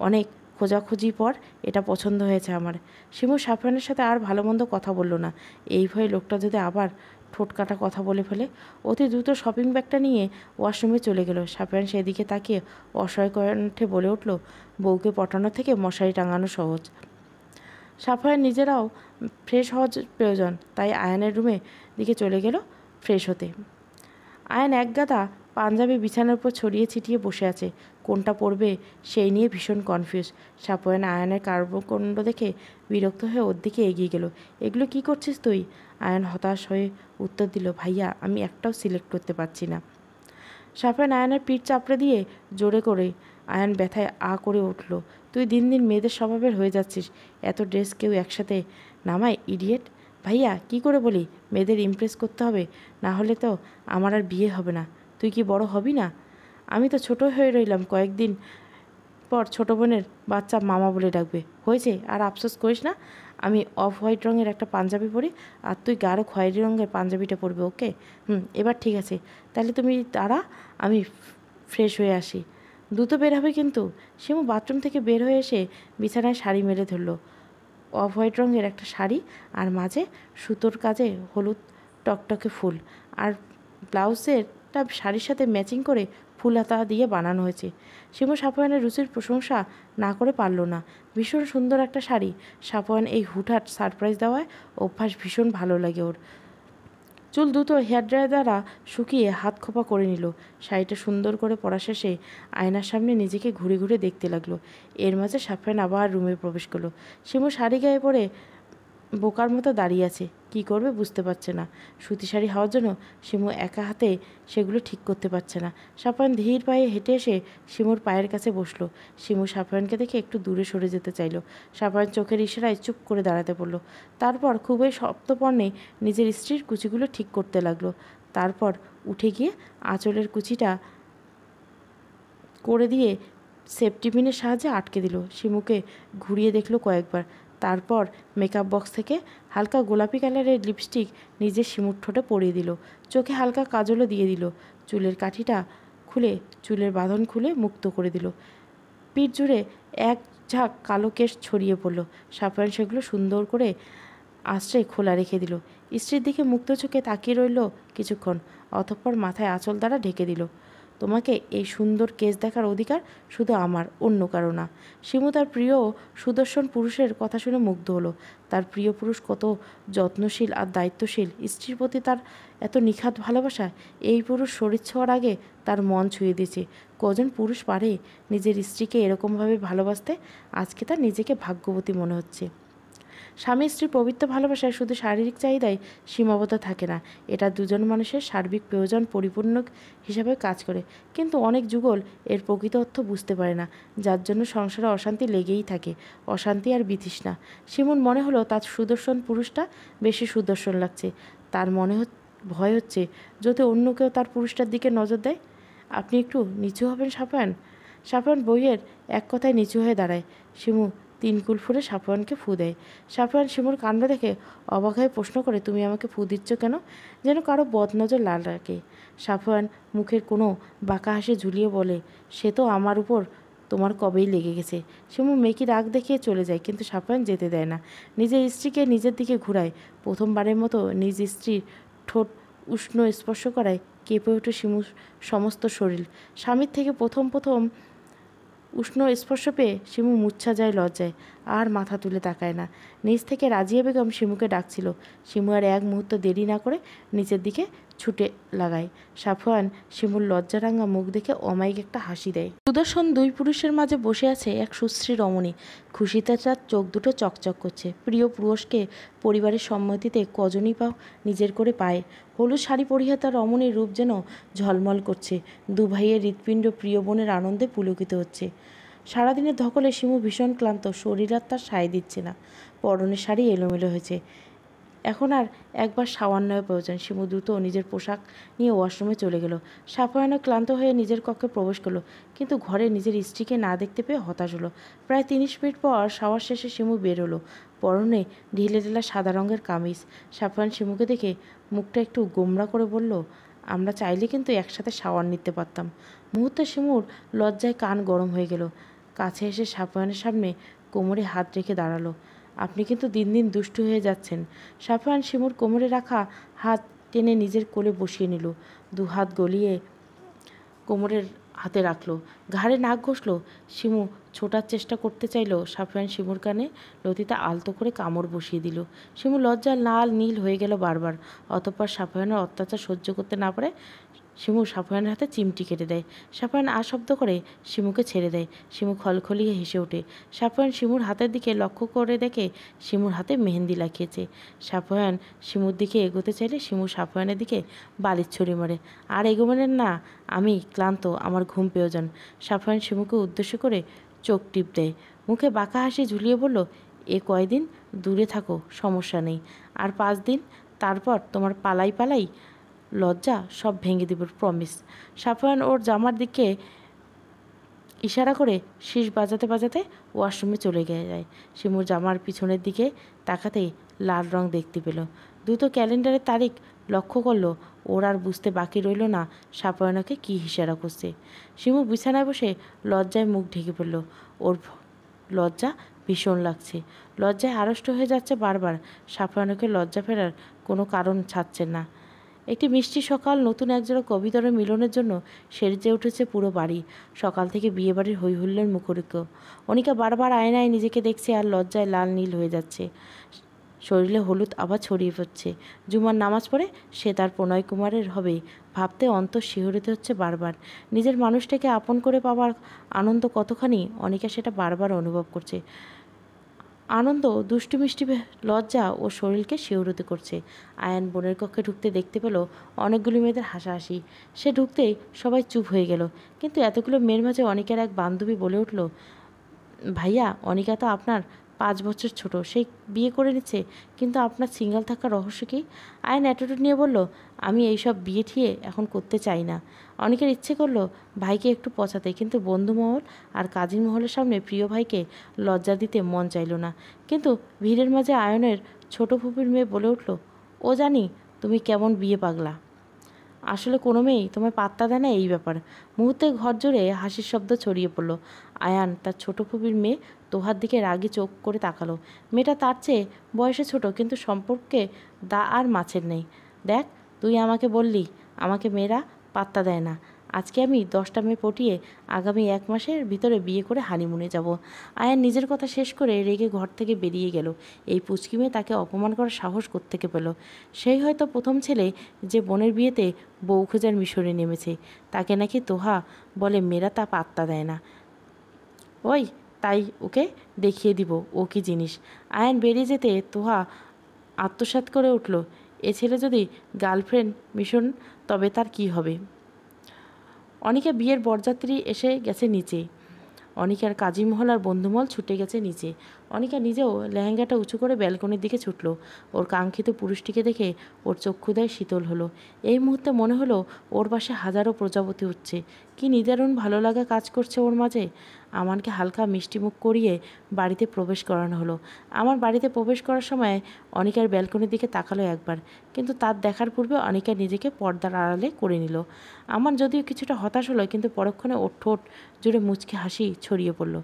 অনেক খোঁজাখুঁজির পর এটা পছন্দ হয়েছে আমার। শিমু সাফওয়ানের সাথে আর ভালো মন্দ কথা বলল না। এই ভয়ে লোকটা যদি আবার ঠোঁট কাটা কথা বলে ফেলে। অতি দ্রুত শপিং ব্যাগটা নিয়ে ওয়াশরুমে চলে গেল। সাফওয়ান সেদিকে তাকিয়ে অসহায় কণ্ঠে বলে উঠল, বউকে পটানো থেকে মশারি টাঙানো সহজ। সাফওয়ান নিজেরাও ফ্রেশ হওয়ার প্রয়োজন, তাই আয়ানের রুমে দিকে চলে গেল ফ্রেশ হতে। আয়ান একগাদা পাঞ্জাবি বিছানার উপর ছড়িয়ে ছিটিয়ে বসে আছে, কোনটা পরবে সেই নিয়ে ভীষণ কনফিউজ। সাফওয়ান আয়ানের কর্মকাণ্ড দেখে বিরক্ত হয়ে ওর দিকে এগিয়ে গেল। এগুলো কি করছিস তুই? আয়ান হতাশ হয়ে উত্তর দিল, ভাইয়া আমি একটাও সিলেক্ট করতে পারছি না। সাফওয়ান আয়ানের পিঠ চাপড়ে দিয়ে জোরে করে। আয়ান ব্যথায় করে উঠল, তুই দিন দিন মেয়েদের স্বভাবের হয়ে যাচ্ছিস। এত ড্রেস কেউ একসাথে নামায়, ইডিয়েট। ভাইয়া কি করে বলি, মেয়েদের ইমপ্রেস করতে হবে, না হলে তো আমার আর বিয়ে হবে না। তুই কি বড় হবি না? আমি তো ছোট হয়ে রইলাম, কয়েকদিন পর ছোট বোনের বাচ্চা মামা বলে ডাকবে। হয়েছে, আর আফসোস করিস না। আমি অফ হোয়াইট রঙের একটা পাঞ্জাবি পরি, আর তুই গাঢ় খয়েরি রঙের পাঞ্জাবিটা পরবি, ওকে? এবার ঠিক আছে, তাহলে তুমি দাঁড়া, আমি ফ্রেশ হয়ে আসি। দ্রুত বের হবে কিন্তু। শিমু বাথরুম থেকে বের হয়ে এসে বিছানায় শাড়ি মেলে ধরল। অফ হোয়াইট রঙের একটা শাড়ি, আর মাঝে সুতোর কাজে হলুদ টকটকে ফুল, আর ব্লাউজেরটা শাড়ির সাথে ম্যাচিং করে ফুল হাতা দিয়ে বানানো হয়েছে। শিমু সাফওয়ানের রুচির প্রশংসা না করে পারল না। ভীষণ সুন্দর একটা শাড়ি। সাফওয়ান এই হুটহাট সারপ্রাইজ দেওয়ায় অভ্যাস ভীষণ ভালো লাগে ওর। চুল দ্রুত হেয়ার ড্রায়ার দ্বারা শুকিয়ে হাত খোপা করে নিল। শাড়িটা সুন্দর করে পরা শেষে আয়নার সামনে নিজেকে ঘুরে ঘুরে দেখতে লাগলো। এর মাঝে সাফওয়ান আবার রুমে প্রবেশ করলো। শিমু শাড়ি গায়ে পরে বোকার মতো দাঁড়িয়ে আছে, কি করবে বুঝতে পারছে না। সুতি শাড়ি হওয়ার জন্য শিমু একা হাতে সেগুলো ঠিক করতে পারছে না। সাফওয়ান ধীর পায়ে হেঁটে এসে শিমুর পায়ের কাছে বসলো। শিমু সাফওয়ানকে দেখে একটু দূরে সরে যেতে চাইল। সাফওয়ান চোখের ইশারায় চুপ করে দাঁড়াতে পড়ল। তারপর খুবই শক্তপর্ণে নিজের স্ত্রীর কুচিগুলো ঠিক করতে লাগলো। তারপর উঠে গিয়ে আঁচলের কুচিটা করে দিয়ে সেফটি পিনের সাহায্যে আটকে দিল। শিমুকে ঘুরিয়ে দেখলো কয়েকবার। তারপর মেকআপ বক্স থেকে হালকা গোলাপি কালারের লিপস্টিক নিজের শিমুর ঠোঁটে পরিয়ে দিল। চোখে হালকা কাজলও দিয়ে দিল। চুলের কাঠিটা খুলে, চুলের বাঁধন খুলে মুক্ত করে দিল। পিঠ জুড়ে এক ঝাঁক কালো কেশ ছড়িয়ে পড়ল। সাফওয়ান সেগুলো সুন্দর করে আশ্রয় খোলা রেখে দিল। স্ত্রীর দিকে মুক্ত চোখে তাকিয়ে রইল কিছুক্ষণ, অতঃপর মাথায় আঁচল দ্বারা ঢেকে দিল। তোমাকে এই সুন্দর কেস দেখার অধিকার শুধু আমার, অন্য কারো না। শিমু তার প্রিয় সুদর্শন পুরুষের কথা শুনে মুগ্ধ হলো। তার প্রিয় পুরুষ কত যত্নশীল আর দায়িত্বশীল, স্ত্রীর প্রতি তার এত নিখাত ভালোবাসা। এই পুরুষ শরীর ছোঁয়ার আগে তার মন ছুঁয়ে দিয়েছে। কজন পুরুষ পারে নিজের স্ত্রীকে এরকমভাবে ভালোবাসতে? আজকে তার নিজেকে ভাগ্যবতী মনে হচ্ছে। স্বামী স্ত্রীর পবিত্র ভালোবাসায় শুধু শারীরিক চাহিদায় সীমাবদ্ধ থাকে না, এটা দুজন মানুষের সার্বিক প্রয়োজন পরিপূর্ণ হিসাবে কাজ করে। কিন্তু অনেক যুগল এর প্রকৃত অর্থ বুঝতে পারে না, যার জন্য সংসারে অশান্তি লেগেই থাকে, অশান্তি আর বিতৃষ্ণা। শিমুর মনে হলো তার সুদর্শন পুরুষটা বেশি সুদর্শন লাগছে। তার মনে ভয় হচ্ছে যদি অন্য কেউ তার পুরুষটার দিকে নজর দেয়। আপনি একটু নিচু হবেন সাফওয়ান? সাফওয়ান বইয়ের এক কথায় নিচু হয়ে দাঁড়ায়। শিমু তিন কুল ফুলে সাফওয়ানকে ফু দেয়। সাফওয়ান শিমুর কাণ্ড দেখে অবাক হয়ে প্রশ্ন করে, তুমি আমাকে ফু দিচ্ছ কেন? যেন কারো বদনজর লাল রাখে। সাফওয়ান মুখের কোনো বাঁকা হাসি ঝুলিয়ে বলে, সে তো আমার উপর তোমার কবেই লেগে গেছে। শিমু মেকি রাগ দেখিয়ে চলে যায়, কিন্তু সাফওয়ান যেতে দেয় না। নিজের স্ত্রীকে নিজের দিকে ঘুরায়। প্রথমবারের মতো নিজ স্ত্রীর ঠোঁট উষ্ণ স্পর্শ করায় কেঁপে ওঠে শিমুর সমস্ত শরীর। স্বামীর থেকে প্রথম উষ্ণ স্পর্শ পেয়ে শিমু মূর্ছা যায় লজ্জায়, আর মাথা তুলে তাকায় না। নিচ থেকে রাজিয়া বেগম শিমুকে ডাকছিল। শিমু আর এক মুহূর্ত দেরি না করে নিচের দিকে ছুটে লাগায়। সাফওয়ান শিমুর লজ্জারাঙ্গা মুখ দেখে অমায়িক একটা হাসি দেয়। সুদর্শন দুই পুরুষের মাঝে বসে আছে এক সুশ্রী রমণী। খুশিতে তার চোখ দুটো চকচক করছে। প্রিয় পুরুষকে পরিবারের সম্মতিতে কজনই পাও নিজের করে পায়। হলুদ শাড়ি পরিয়ে তার রমণীর রূপ যেন ঝলমল করছে। দু ভাইয়ের হৃৎপিণ্ড প্রিয় বোনের আনন্দে পুলকিত হচ্ছে। সারাদিনের ধকলে শিমু ভীষণ ক্লান্ত, শরীর আর তার সায় দিচ্ছে না। পরনের শাড়ি এলোমেলো হয়েছে, এখন আর একবার সাওয়ার নেওয়া প্রয়োজন। শিমু দ্রুত নিজের পোশাক নিয়ে ওয়াশরুমে চলে গেল। সাফওয়ানও ক্লান্ত হয়ে নিজের কক্ষে প্রবেশ করলো, কিন্তু ঘরে নিজের স্ত্রীকে না দেখতে পেয়ে হতাশ হলো। প্রায় 30 মিনিট পর শাওয়ার শেষে শিমু বের হলো। পরনে ঢিলে ঢালা সাদা রঙের কামিজ। সাফওয়ান শিমুকে দেখে মুখটা একটু গোমড়া করে বলল, আমরা চাইলে কিন্তু একসাথে শাওয়ার নিতে পারতাম। মুহূর্তে শিমুর লজ্জায় কান গরম হয়ে গেল। কাছে এসে সাফওয়ানের সামনে কোমরে হাত রেখে দাঁড়ালো। আপনি কিন্তু দিন দিন দুষ্টু হয়ে যাচ্ছেন। সাফওয়ান শিমুর কোমরে রাখা হাত টেনে নিজের কোলে বসিয়ে নিল। দু হাত গলিয়ে কোমরের হাতে রাখলো, ঘাড়ে নাক ঘষলো। শিমু ছোটার চেষ্টা করতে চাইলো, সাফওয়ান শিমুর কানে লতিটা আলতো করে কামড় বসিয়ে দিল। শিমু লজ্জায় লাল নীল হয়ে গেল বারবার। অতঃপর সাফওয়ানের অত্যাচার সহ্য করতে না পারে শিমু সাফওয়ানের হাতে চিমটি কেটে দেয়। সাফওয়ান শব্দ করে শিমুকে ছেড়ে দেয়। শিমু খলখলিয়ে হেসে ওঠে। সাফওয়ান শিমুর হাতের দিকে লক্ষ্য করে দেখে শিমুর হাতে মেহেন্দি লাগিয়েছে। সাফওয়ান শিমুর দিকে এগোতে চাইলে শিমু সাফওয়ানের দিকে বালির ছড়ি মারে। আর এগোবেন না, আমি ক্লান্ত, আমার ঘুম প্রয়োজন। সাফওয়ান শিমুকে উদ্দেশ্য করে চোখ টিপ দেয়, মুখে বাঁকা হাসি ঝুলিয়ে বলল, এ কয়দিন দূরে থাকো, সমস্যা নেই। আর 5 দিন, তারপর তোমার পালাই লজ্জা সব ভেঙে দিব, প্রমিস। সাফওয়ান ওর জামার দিকে ইশারা করে শীষ বাজাতে বাজাতে ওয়াশরুমে চলে যায়। শিমুর জামার পিছনের দিকে তাকাতেই লাল রং দেখতে পেল। দ্রুত ক্যালেন্ডারের তারিখ লক্ষ্য করলো। ওর আর বুঝতে বাকি রইল না সাফওয়ানকে কী ইশারা করছে। শিমু বিছানায় বসে লজ্জায় মুখ ঢেকে পড়ল। ওর লজ্জা ভীষণ লাগছে, লজ্জায় আড়ষ্ট হয়ে যাচ্ছে বারবার। সাফওয়ানকে লজ্জা ফেরার কোনো কারণ ছাড়ছেন না। একটি মিষ্টি সকাল, নতুন একজোড়া কবিতরের মিলনের জন্য সেজে উঠেছে পুরো বাড়ি। সকাল থেকে বিয়েবাড়ির হৈহুল্লোর মুখরিত। অনিকা বারবার আয়নায় নিজেকে দেখছে আর লজ্জায় লাল নীল হয়ে যাচ্ছে। শরীরে হলুদ আবার ছড়িয়ে পড়ছে। জুমার নামাজ পড়ে সে তার প্রণয় কুমারের হবে ভাবতে অন্তর শিহরিত হচ্ছে বারবার। নিজের মানুষটাকে আপন করে পাওয়ার আনন্দ কতখানি অনিকা সেটা বারবার অনুভব করছে। আনন্দ, দুষ্টু মিষ্টি লজ্জা ও শরীরকে শিহরিত করছে। আয়ান বোনের কক্ষে ঢুকতে দেখতে পেল অনেকগুলো মেয়েদের হাসাহাসি। সে ঢুকতেই সবাই চুপ হয়ে গেল। কিন্তু এতগুলো মেয়ের মাঝে অনিকার এক বান্ধবী বলে উঠল, ভাইয়া, অনিকা তো আপনার 5 বছর ছোট, সেই বিয়ে করে নিচ্ছে, কিন্তু আপনার সিঙ্গেল থাকার রহস্য কী? আয়ন অ্যাটিটিউড নিয়ে বলল, আমি এইসব বিয়ে ঠিয়ে এখন করতে চাই না। অনিকের ইচ্ছে করলো ভাইকে একটু পচাতে, কিন্তু বন্ধুমহল আর কাজিন মহলের সামনে প্রিয় ভাইকে লজ্জা দিতে মন চাইল না। কিন্তু ভিড়ের মাঝে আয়নের ছোট ফুপির মেয়ে বলে উঠল, ও জানি তুমি কেমন বিয়ে পাগলা, আসলে কোনো মেয়েই তোমায় পাত্তা দেয় না এই ব্যাপার। মুহূর্তে ঘর জুড়ে হাসির শব্দ ছড়িয়ে পড়ল। আয়ান তার ছোট ফুপির মেয়ে তোহার দিকে রাগি চোখ করে তাকালো। মেয়েটা তার চেয়ে বয়সে ছোট, কিন্তু সম্পর্কে দা আর মাছের নেই। দেখ, তুই আমাকে বললি আমাকে মেয়েরা পাত্তা দেয় না। আজকে আমি 10টা মেয়ে পটিয়ে আগামী 1 মাসের ভিতরে বিয়ে করে হানিমুনে যাব। আয়ান নিজের কথা শেষ করে রেগে ঘর থেকে বেরিয়ে গেল। এই পুচকি মেয়ে তাকে অপমান করার সাহস কোত্থেকে পেল? সেই হয়তো প্রথম ছেলে যে বোনের বিয়েতে বউ খোঁজার মিশরে নেমেছে। তাকে নাকি তোহা বলে মেয়েরা তা পাত্তা দেয় না। ওই, তাই ওকে দেখিয়ে দিব ও কী জিনিস। আয়ান বেরিয়ে যেতে তোহা আত্মসাৎ করে উঠল, এ ছেলে যদি গার্লফ্রেন্ড মিশন, তবে তার কি হবে? অনিকা বিয়ের বরযাত্রী এসে গেছে নিচে। অনিকার কাজী মহল আর বন্ধুমহল ছুটে গেছে নিচে। অনিকা নিজেও লেহেঙ্গাটা উঁচু করে ব্যালকনির দিকে ছুটল। ওর কাঙ্ক্ষিত পুরুষটিকে দেখে ওর চক্ষুদায় শীতল হলো। এই মুহূর্তে মনে হলো ওর পাশে হাজারো প্রজাপতি উঠছে। কি নিদারুণ ভালো লাগা কাজ করছে ওর মাঝে। আমানকে হালকা মিষ্টিমুখ করিয়ে বাড়িতে প্রবেশ করানো হলো। আমার বাড়িতে প্রবেশ করার সময় অনিকার ব্যালকনির দিকে তাকালো একবার, কিন্তু তার দেখার পূর্বে অনিকা নিজেকে পর্দার আড়ালে করে নিল। আমার যদিও কিছুটা হতাশ হলো, কিন্তু পরক্ষণে ওর ঠোঁট জুড়ে মুচকি হাসি ছড়িয়ে পড়ল।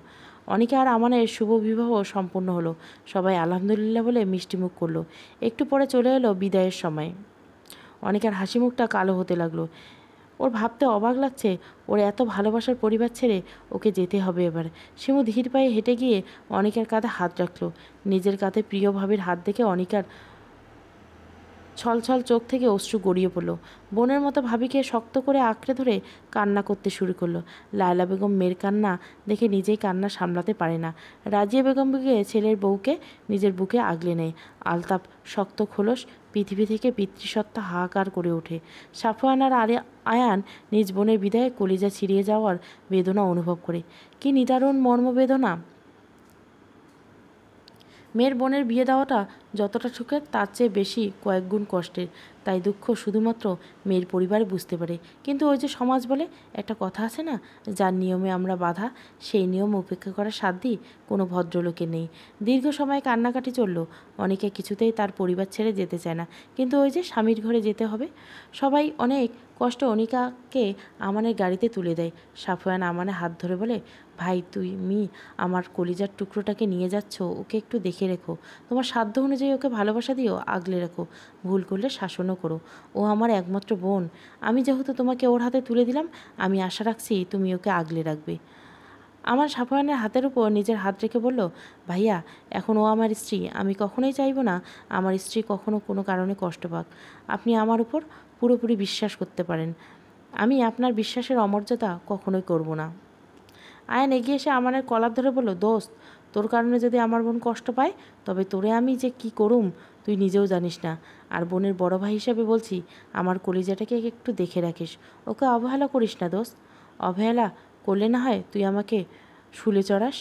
অনিকা আর আমানের শুভ বিবাহ সম্পন্ন হলো। সবাই আলহামদুলিল্লাহ বলে মিষ্টিমুখ করলো। একটু পরে চলে এলো বিদায়ের সময়। অনিকার হাসি মুখটা কালো হতে লাগলো। ওর ভাবতে অবাক লাগছে, ওর এত ভালোবাসার পরিবার ছেড়ে ওকে যেতে হবে এবার। শিমু ধীর পায়ে হেঁটে গিয়ে অনিকার কাঁধে হাত রাখলো। নিজের কাঁধে প্রিয় ভাবির হাত দেখে অনিকার ছলছল চোখ থেকে অশ্রু গড়িয়ে পড়ল। বোনের মতো ভাবিকে শক্ত করে আঁকড়ে ধরে কান্না করতে শুরু করলো। লায়লা বেগম মেয়ের কান্না দেখে নিজেই কান্না সামলাতে পারে না। রাজিয়া বেগমকে ছেলের বউকে নিজের বুকে আগলে নেয়। আলতাপ শক্ত খোলস, পৃথিবী থেকে পিতৃসত্তা হাহাকার করে ওঠে। সাফওয়ান আর আয়ান নিজ বোনের বিদায়ে কলিজা ছিঁড়িয়ে যাওয়ার বেদনা অনুভব করে। কি নিদারুণ মর্মবেদনা! মেয়ের বোনের বিয়ে দেওয়াটা যতটা সুখের, তার চেয়ে বেশি কয়েক গুণ কষ্টের। তাই দুঃখ শুধুমাত্র মেয়ের পরিবার বুঝতে পারে। কিন্তু ওই যে সমাজ বলে একটা কথা আছে না, যার নিয়মে আমরা বাঁধা, সেই নিয়ম উপেক্ষা করার সাধ্যই কোনো ভদ্রলোকের নেই। দীর্ঘ সময় কান্নাকাটি চলল। অনেকে কিছুতেই তার পরিবার ছেড়ে যেতে চায় না, কিন্তু ওই যে স্বামীর ঘরে যেতে হবে। সবাই অনেক কষ্ট অনিকাকে আমানের গাড়িতে তুলে দেয়। সাফওয়ান আমানের হাত ধরে বলে, ভাই, তুমি আমার কলিজার টুকরোটাকে নিয়ে যাচ্ছ, ওকে একটু দেখে রেখো। তোমার সাধ্য অনুযায়ী অনুযায়ী ওকে ভালোবাসা দিও, আগলে রাখো, ভুল করলে শাসনও করো। ও আমার একমাত্র বোন, আমি যেহেতু তোমাকে ওর হাতে তুলে দিলাম, আমি আশা রাখছি তুমি ওকে আগলে রাখবে। আমার সাফওয়ানের হাতের উপর নিজের হাত রেখে বলল, ভাইয়া এখন ও আমার স্ত্রী, আমি কখনোই চাইব না আমার স্ত্রী কখনো কোনো কারণে কষ্ট পাক। আপনি আমার উপর পুরোপুরি বিশ্বাস করতে পারেন, আমি আপনার বিশ্বাসের অমর্যাদা কখনোই করব না। আয়ান এগিয়ে এসে আমানের কলার ধরে বলল, দোস্ত, তোর কারণে যদি আমার বোন কষ্ট পায় তবে তোরে আমি যে কি করুম তুই নিজেও জানিস না। আর বোনের বড় ভাই হিসেবে বলছি, আমার কলিজাটাকে একটু দেখে রাখিস, ওকে অবহেলা করিস না দোস্ত। অবহেলা করলে না হয় তুই আমাকে শুলে চড়াস।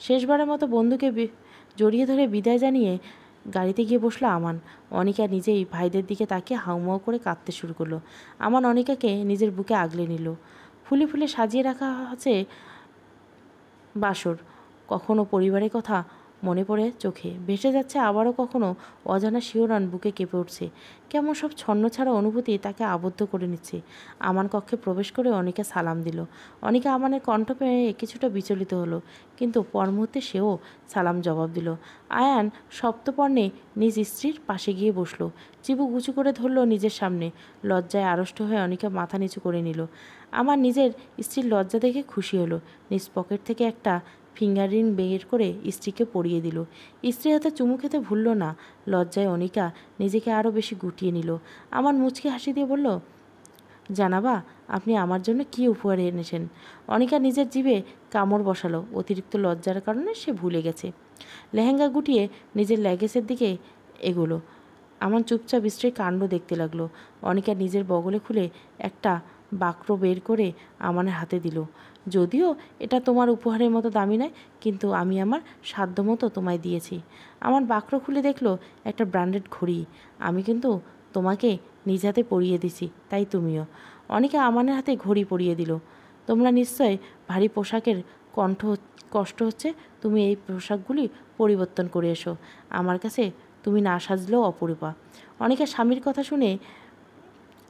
শেষবারের মতো বন্ধুকে জড়িয়ে ধরে বিদায় জানিয়ে গাড়িতে গিয়ে বসলো আমান। অনিকা নিজেই ভাইদের দিকে তাকিয়ে হাউমাউ করে কাঁদতে শুরু করলো। আমান অনিকাকে নিজের বুকে আগলে নিল। ফুলে ফুলে সাজিয়ে রাখা আছে বাসর, কখনো পরিবারের কথা মনে পড়ে চোখে ভেসে যাচ্ছে, আবারও কখনো অজানা শিহরণ বুকে কেঁপে উঠছে। কেমন সব ছন্নছাড়া অনুভূতি তাকে আবদ্ধ করে নিচ্ছে। আমান কক্ষে প্রবেশ করে অনিকা সালাম দিল। অনিকা আমানের কণ্ঠ পেয়ে কিছুটা বিচলিত হলো, কিন্তু পর মুহূর্তে সেও সালাম জবাব দিল। আয়ান সপ্তপর্ণে নিজ স্ত্রীর পাশে গিয়ে বসল, চিবুক উঁচু করে ধরল নিজের সামনে। লজ্জায় আড়ষ্ট হয়ে অনিকা মাথা নিচু করে নিল। আমার নিজের স্ত্রীর লজ্জা দেখে খুশি হলো। নিজ পকেট থেকে একটা ফিঙ্গার রিং বের করে স্ত্রীকে পরিয়ে দিল। স্ত্রী হাতে চুমু খেতে ভুলল না। লজ্জায় অনিকা নিজেকে আরও বেশি গুটিয়ে নিল। আমার মুচকি হাসি দিয়ে বলল, জানাবা আপনি আমার জন্য কী উপহার এনেছেন? অনিকা নিজের জিভে কামড় বসালো। অতিরিক্ত লজ্জার কারণে সে ভুলে গেছে। লেহেঙ্গা গুটিয়ে নিজের ল্যাগেজের দিকে এগোলো। আমার চুপচাপ স্ত্রীর কাণ্ড দেখতে লাগলো। অনিকা নিজের বগলে খুলে একটা বাক্র বের করে আমানের হাতে দিল। যদিও এটা তোমার উপহারের মতো দামি নয়, কিন্তু আমি আমার সাধ্যমতো তোমায় দিয়েছি। আমার বাক্র খুলে দেখলো একটা ব্র্যান্ডেড ঘড়ি। আমি কিন্তু তোমাকে নিজ হাতে পরিয়ে দিছি, তাই তুমিও। অনিকা আমানের হাতে ঘড়ি পরিয়ে দিল। তোমরা নিশ্চয় ভারী পোশাকের কষ্ট হচ্ছে, তুমি এই পোশাকগুলি পরিবর্তন করে এসো। আমার কাছে তুমি না সাজলেও অপরূপা। অনিকা স্বামীর কথা শুনে